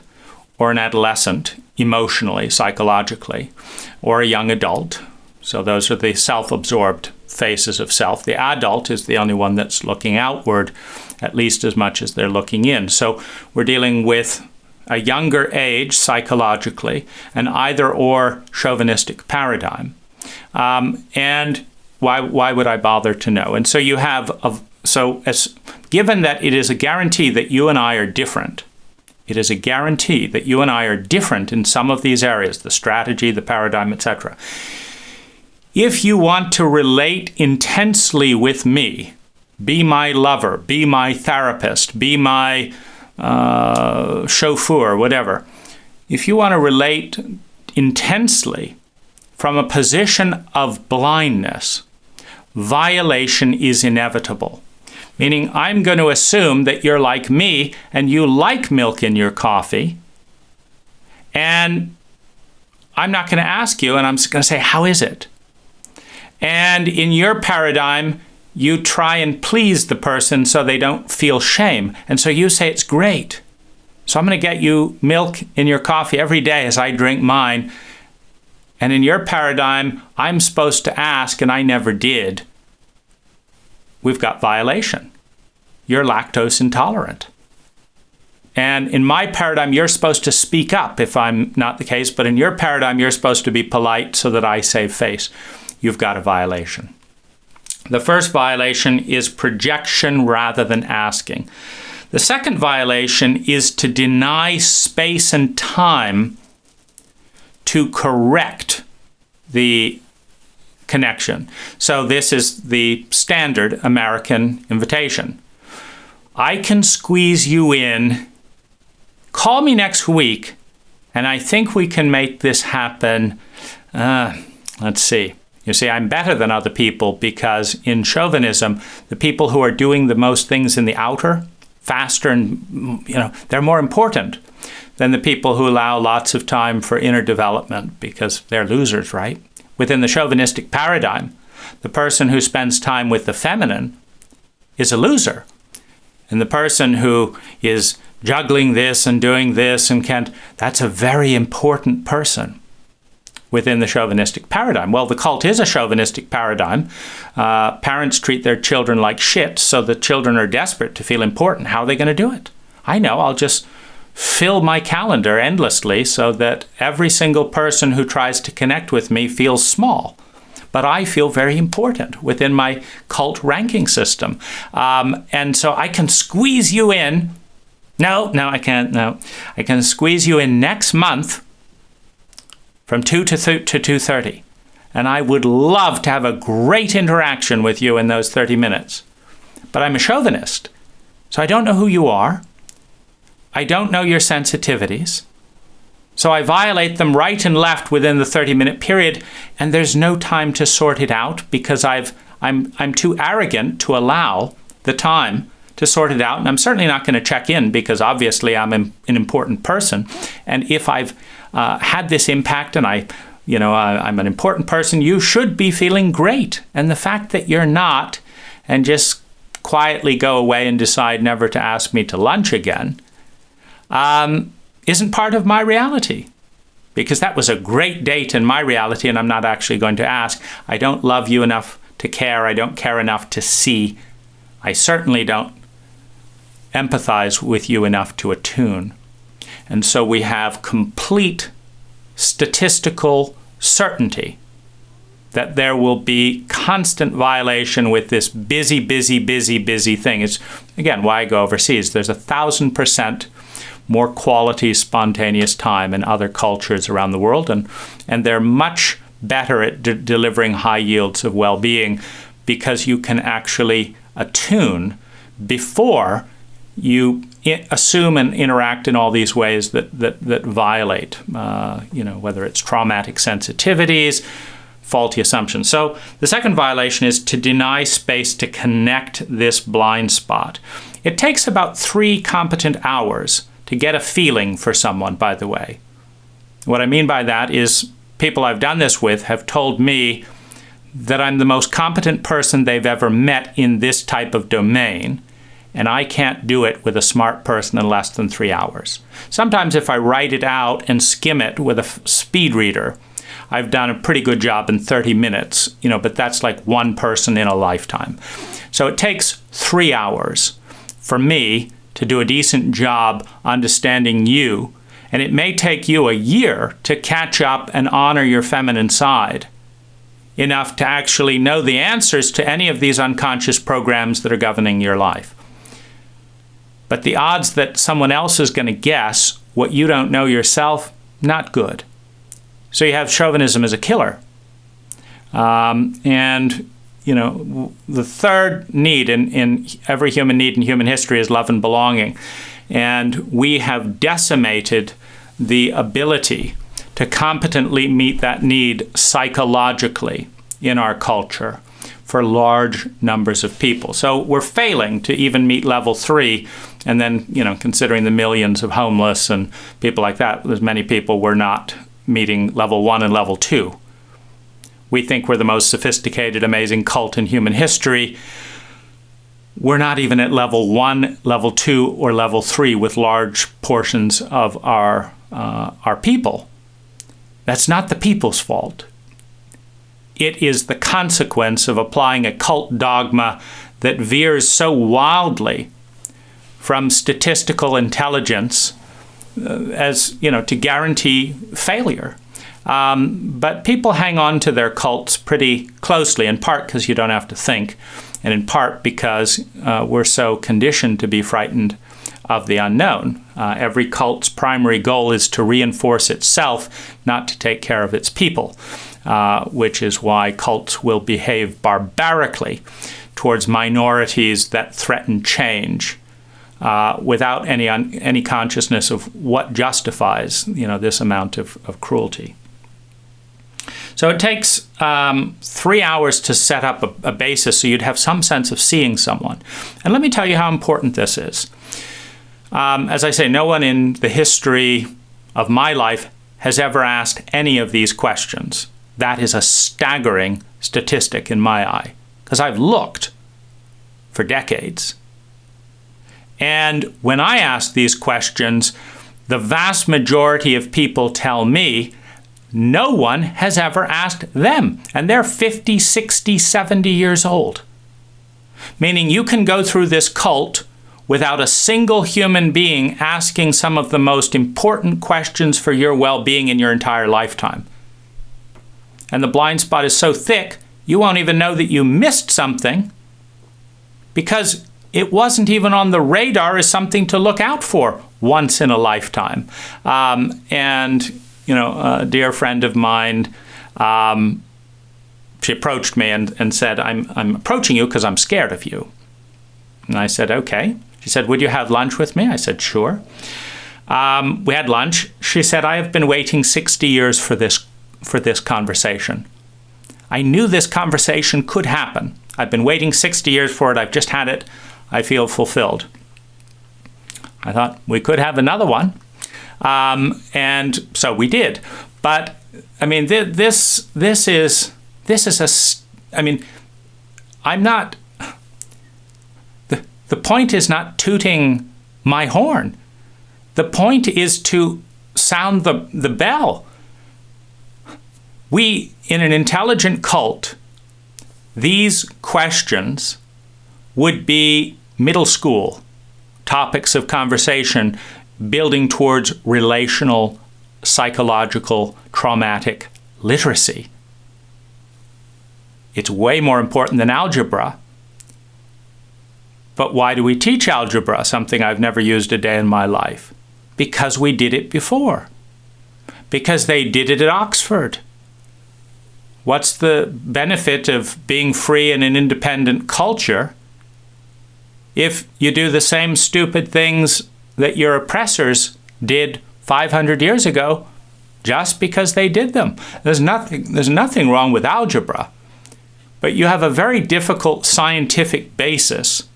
or an adolescent emotionally, psychologically, or a young adult. So those are the self-absorbed faces of self. The adult is the only one that's looking outward at least as much as they're looking in. So we're dealing with a younger age psychologically, an either-or chauvinistic paradigm. And why would I bother to know? And so you have, given that it is a guarantee that you and I are different, it is a guarantee that you and I are different in some of these areas, the strategy, the paradigm, etc. If you want to relate intensely with me, be my lover, be my therapist, be my chauffeur, whatever. If you want to relate intensely from a position of blindness, violation is inevitable. Meaning I'm going to assume that you're like me and you like milk in your coffee. And I'm not going to ask you, and I'm just going to say, how is it? And in your paradigm, you try and please the person so they don't feel shame. And so you say it's great. So I'm going to get you milk in your coffee every day as I drink mine. And in your paradigm, I'm supposed to ask, and I never did. We've got violation. You're lactose intolerant. And in my paradigm, you're supposed to speak up if I'm not the case. But in your paradigm, you're supposed to be polite so that I save face. You've got a violation. The first violation is projection rather than asking. The second violation is to deny space and time to correct the connection. So this is the standard American invitation. I can squeeze you in. Call me next week, and I think we can make this happen. Let's see. You see, I'm better than other people because in chauvinism, the people who are doing the most things in the outer, faster and, they're more important than the people who allow lots of time for inner development because they're losers, right? Within the chauvinistic paradigm, the person who spends time with the feminine is a loser. And the person who is juggling this and doing this and that's a very important person within the chauvinistic paradigm. Well, the cult is a chauvinistic paradigm. Parents treat their children like shit, so the children are desperate to feel important. How are they going to do it? I know, I'll just fill my calendar endlessly so that every single person who tries to connect with me feels small. But I feel very important within my cult ranking system. And so I can squeeze you in. No, I can't. No, I can squeeze you in next month from 2 to 2:30. And I would love to have a great interaction with you in those 30 minutes. But I'm a chauvinist, so I don't know who you are. I don't know your sensitivities. So I violate them right and left within the 30-minute period, and there's no time to sort it out because I'm too arrogant to allow the time to sort it out. And I'm certainly not going to check in because obviously I'm an important person. And if I've had this impact and I'm an important person, you should be feeling great. And the fact that you're not and just quietly go away and decide never to ask me to lunch again isn't part of my reality. Because that was a great date in my reality and I'm not actually going to ask. I don't love you enough to care. I don't care enough to see. I certainly don't empathize with you enough to attune. And so we have complete statistical certainty that there will be constant violation with this busy, busy, busy, busy thing. It's, again, why I go overseas. There's 1,000% more quality, spontaneous time in other cultures around the world, and they're much better at delivering high yields of well-being because you can actually attune before you assume and interact in all these ways that violate, whether it's traumatic sensitivities, faulty assumptions. So the second violation is to deny space to connect this blind spot. It takes about 3 competent hours to get a feeling for someone, by the way. What I mean by that is people I've done this with have told me that I'm the most competent person they've ever met in this type of domain, and I can't do it with a smart person in less than 3 hours. Sometimes if I write it out and skim it with a speed reader, I've done a pretty good job in 30 minutes, but that's like one person in a lifetime. So it takes 3 hours for me to do a decent job understanding you, and it may take you a year to catch up and honor your feminine side enough to actually know the answers to any of these unconscious programs that are governing your life. But the odds that someone else is going to guess what you don't know yourself, not good. So you have chauvinism as a killer. The third need in every human need in human history is love and belonging. And we have decimated the ability to competently meet that need psychologically in our culture for large numbers of people. So we're failing to even meet level 3. And then, considering the millions of homeless and people like that, there's many people we're not meeting level 1 and level 2. We think we're the most sophisticated, amazing cult in human history. We're not even at level 1, level 2, or level 3 with large portions of our people. That's not the people's fault. It is the consequence of applying a cult dogma that veers so wildly from statistical intelligence as, to guarantee failure. But people hang on to their cults pretty closely, in part because you don't have to think, and in part because we're so conditioned to be frightened of the unknown. Every cult's primary goal is to reinforce itself, not to take care of its people, which is why cults will behave barbarically towards minorities that threaten change, without any consciousness of what justifies, this amount of cruelty. So it takes 3 hours to set up a basis so you'd have some sense of seeing someone. And let me tell you how important this is. As I say, no one in the history of my life has ever asked any of these questions. That is a staggering statistic in my eye, because I've looked for decades. And when I ask these questions, the vast majority of people tell me no one has ever asked them. And they're 50, 60, 70 years old. Meaning you can go through this cult without a single human being asking some of the most important questions for your well-being in your entire lifetime. And the blind spot is so thick, you won't even know that you missed something because it wasn't even on the radar as something to look out for once in a lifetime. A dear friend of mine, she approached me and said, I'm approaching you because I'm scared of you. And I said, okay. She said, would you have lunch with me? I said, sure. We had lunch. She said, I have been waiting 60 years for this conversation. I knew this conversation could happen. I've been waiting 60 years for it. I've just had it. I feel fulfilled. I thought we could have another one. And so we did. But I mean, this is I'm not, the point is not tooting my horn. The point is to sound the bell. We, in an intelligent cult, these questions would be middle school topics of conversation building towards relational, psychological, traumatic literacy. It's way more important than algebra. But why do we teach algebra, something I've never used a day in my life? Because we did it before. Because they did it at Oxford. What's the benefit of being free in an independent culture if you do the same stupid things that your oppressors did 500 years ago just because they did them? There's nothing wrong with algebra, but you have a very difficult scientific basis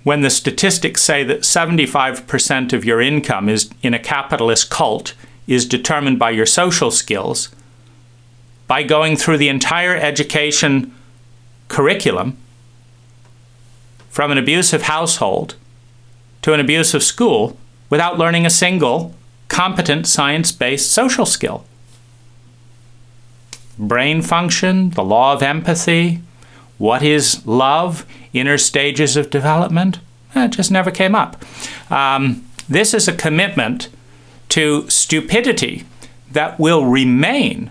when the statistics say that 75% of your income is in a capitalist cult is determined by your social skills, by going through the entire education curriculum from an abusive household to an abusive school without learning a single competent science-based social skill. Brain function, the law of empathy, what is love, inner stages of development, it just never came up. This is a commitment to stupidity that will remain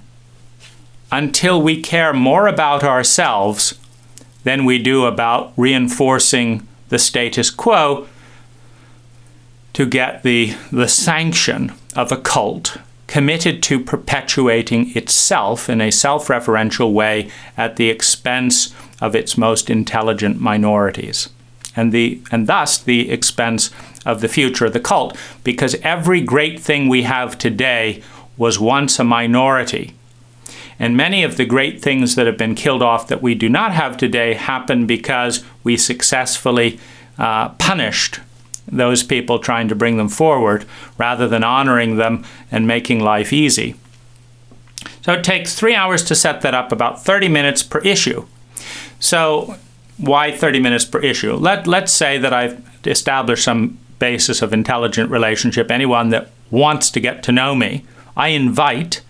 until we care more about ourselves than we do about reinforcing the status quo to get the sanction of a cult committed to perpetuating itself in a self-referential way at the expense of its most intelligent minorities, and thus the expense of the future of the cult, because every great thing we have today was once a minority. And many of the great things that have been killed off that we do not have today happen because we successfully punished those people trying to bring them forward rather than honoring them and making life easy. So it takes 3 hours to set that up, about 30 minutes per issue. So why 30 minutes per issue? Let's say that I've established some basis of intelligent relationship. Anyone that wants to get to know me, I invite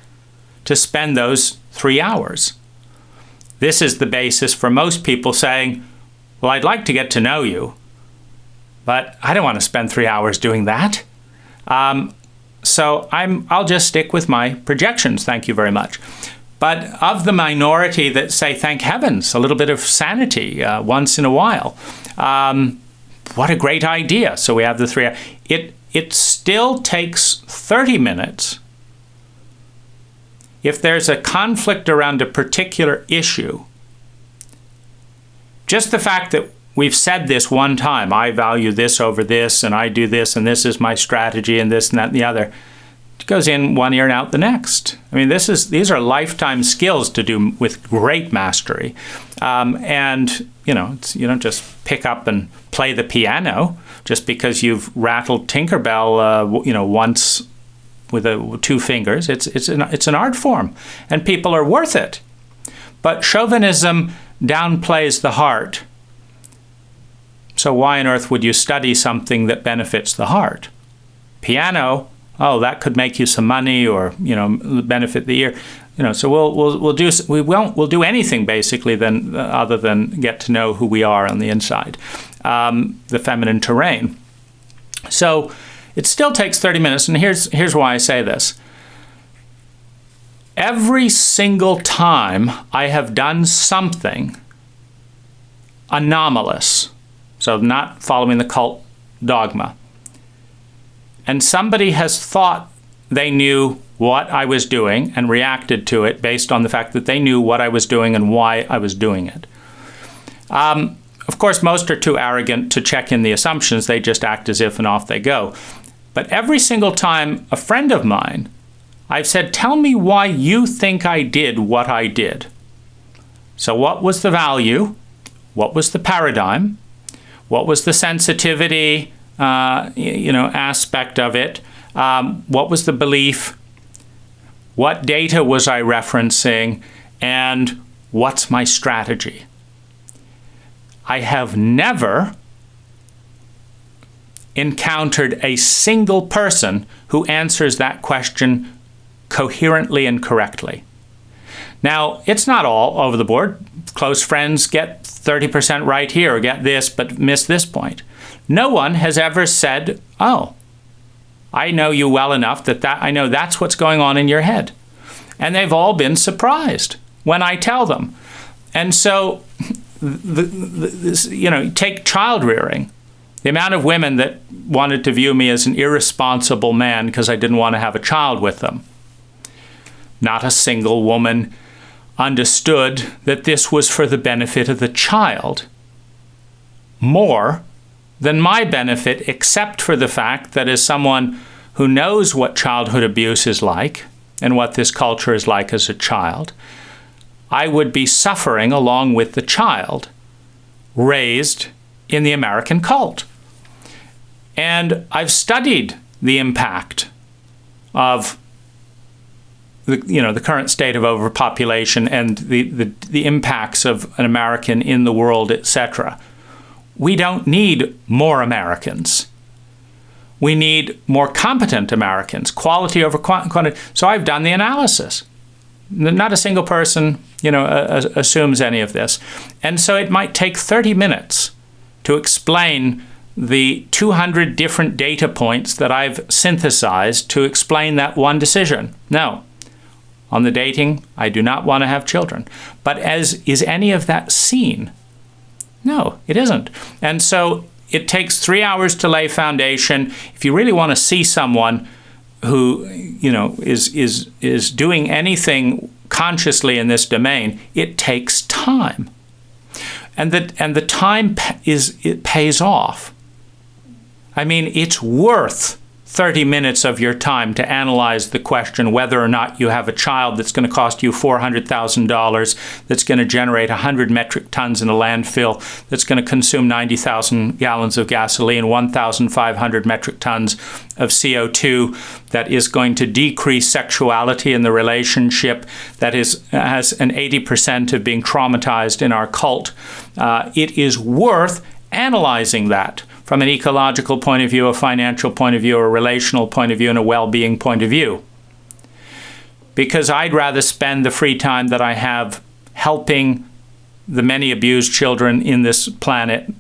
to spend those 3 hours. This is the basis for most people saying, well, I'd like to get to know you, but I don't want to spend 3 hours doing that. So I'll just stick with my projections, thank you very much. But of the minority that say, thank heavens, a little bit of sanity once in a while, what a great idea. So we have the 3 hours. It still takes 30 minutes. If there's a conflict around a particular issue, just the fact that we've said this one time, I value this over this, and I do this, and this is my strategy, and this and that and the other, it goes in one ear and out the next. I mean, these are lifetime skills to do with great mastery. And, you don't just pick up and play the piano just because you've rattled Tinkerbell, once with 2 fingers. It's an art form, and people are worth it. But chauvinism downplays the heart. So why on earth would you study something that benefits the heart? Piano, that could make you some money, or benefit the ear. So we'll do anything basically other than get to know who we are on the inside, the feminine terrain. So it still takes 30 minutes, and here's why I say this. Every single time I have done something anomalous, so not following the cult dogma, and somebody has thought they knew what I was doing and reacted to it based on the fact that they knew what I was doing and why I was doing it. Of course, most are too arrogant to check in the assumptions. They just act as if and off they go. But every single time a friend of mine, I've said, tell me why you think I did what I did. So what was the value? What was the paradigm? What was the sensitivity, aspect of it? What was the belief? What data was I referencing? And what's my strategy? I have never encountered a single person who answers that question coherently and correctly. Now, it's not all over the board. Close friends get 30% right here, or get this, but miss this point. No one has ever said, I know you well enough that I know that's what's going on in your head. And they've all been surprised. when I tell them. And so, take child rearing. The amount of women that wanted to view me as an irresponsible man because I didn't want to have a child with them. Not a single woman understood that this was for the benefit of the child more than my benefit, except for the fact that as someone who knows what childhood abuse is like and what this culture is like as a child, I would be suffering along with the child raised in the American cult. And I've studied the impact of the current state of overpopulation and the impacts of an American in the world, etc. We don't need more Americans. We need more competent Americans, quality over quantity. So I've done the analysis. Not a single person, assumes any of this. And so it might take 30 minutes to explain the 200 different data points that I've synthesized to explain that one decision. No. On the dating, I do not want to have children. But is any of that seen? No, it isn't. And so it takes 3 hours to lay foundation. If you really want to see someone who, is doing anything consciously in this domain, it takes time. And the time it pays off. I mean, it's worth 30 minutes of your time to analyze the question whether or not you have a child that's going to cost you $400,000, that's going to generate 100 metric tons in a landfill, that's going to consume 90,000 gallons of gasoline, 1,500 metric tons of CO2, that is going to decrease sexuality in the relationship, that has an 80% of being traumatized in our cult. It is worth analyzing that from an ecological point of view, a financial point of view, a relational point of view, and a well-being point of view. Because I'd rather spend the free time that I have helping the many abused children on this planet,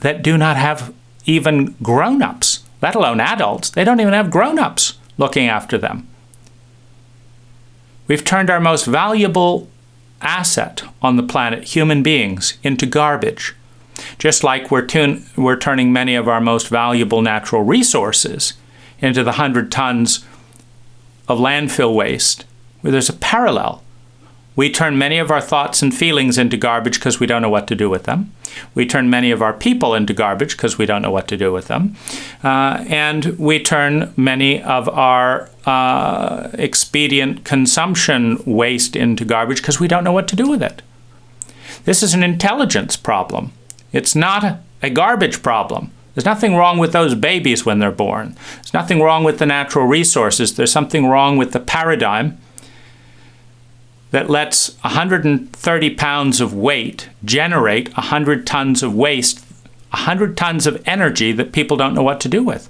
that do not have even grown-ups, let alone adults. They don't even have grown-ups looking after them. We've turned our most valuable asset on the planet, human beings, into garbage. Just like we're turning many of our most valuable natural resources into the 100 tons of landfill waste, where there's a parallel. We turn many of our thoughts and feelings into garbage because we don't know what to do with them. We turn many of our people into garbage because we don't know what to do with them. And we turn many of our expedient consumption waste into garbage because we don't know what to do with it. This is an intelligence problem. It's not a garbage problem. There's nothing wrong with those babies when they're born. There's nothing wrong with the natural resources. There's something wrong with the paradigm that lets 130 pounds of weight generate 100 tons of waste, 100 tons of energy that people don't know what to do with.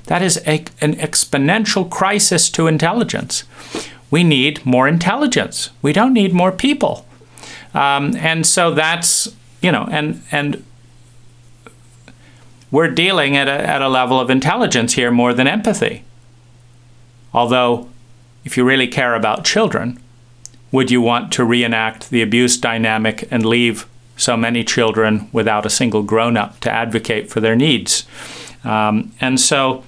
That is an exponential crisis to intelligence. We need more intelligence. We don't need more people. And so that's, and we're dealing at a level of intelligence here more than empathy. Although, if you really care about children, would you want to reenact the abuse dynamic and leave so many children without a single grown-up to advocate for their needs? And so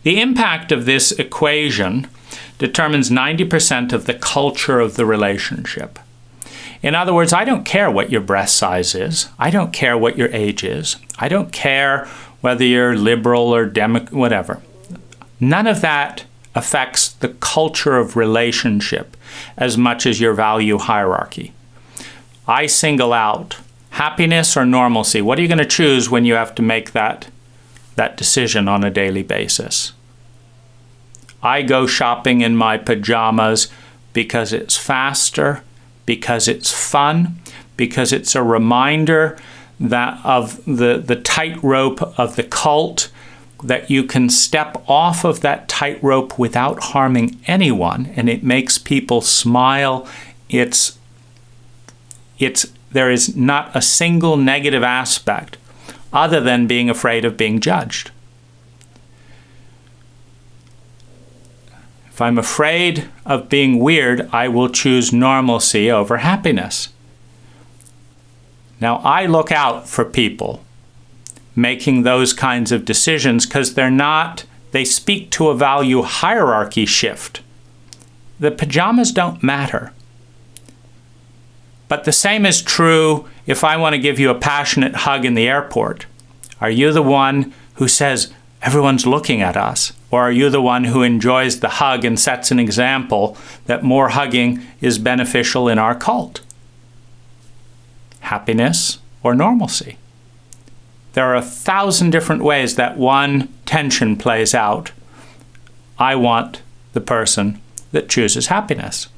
the impact of this equation determines 90% of the culture of the relationship. In other words, I don't care what your breast size is. I don't care what your age is. I don't care whether you're liberal or whatever. None of that affects the culture of relationship as much as your value hierarchy. I single out happiness or normalcy. What are you going to choose when you have to make that decision on a daily basis? I go shopping in my pajamas because it's faster, because it's fun, because it's a reminder that of the tightrope of the cult, that you can step off of that tightrope without harming anyone, and it makes people smile. There is not a single negative aspect other than being afraid of being judged. If I'm afraid of being weird, I will choose normalcy over happiness. Now, I look out for people making those kinds of decisions because they speak to a value hierarchy shift. The pajamas don't matter. But the same is true if I want to give you a passionate hug in the airport. Are you the one who says, everyone's looking at us? Or are you the one who enjoys the hug and sets an example that more hugging is beneficial in our cult? Happiness or normalcy? There are 1,000 different ways that one tension plays out. I want the person that chooses happiness.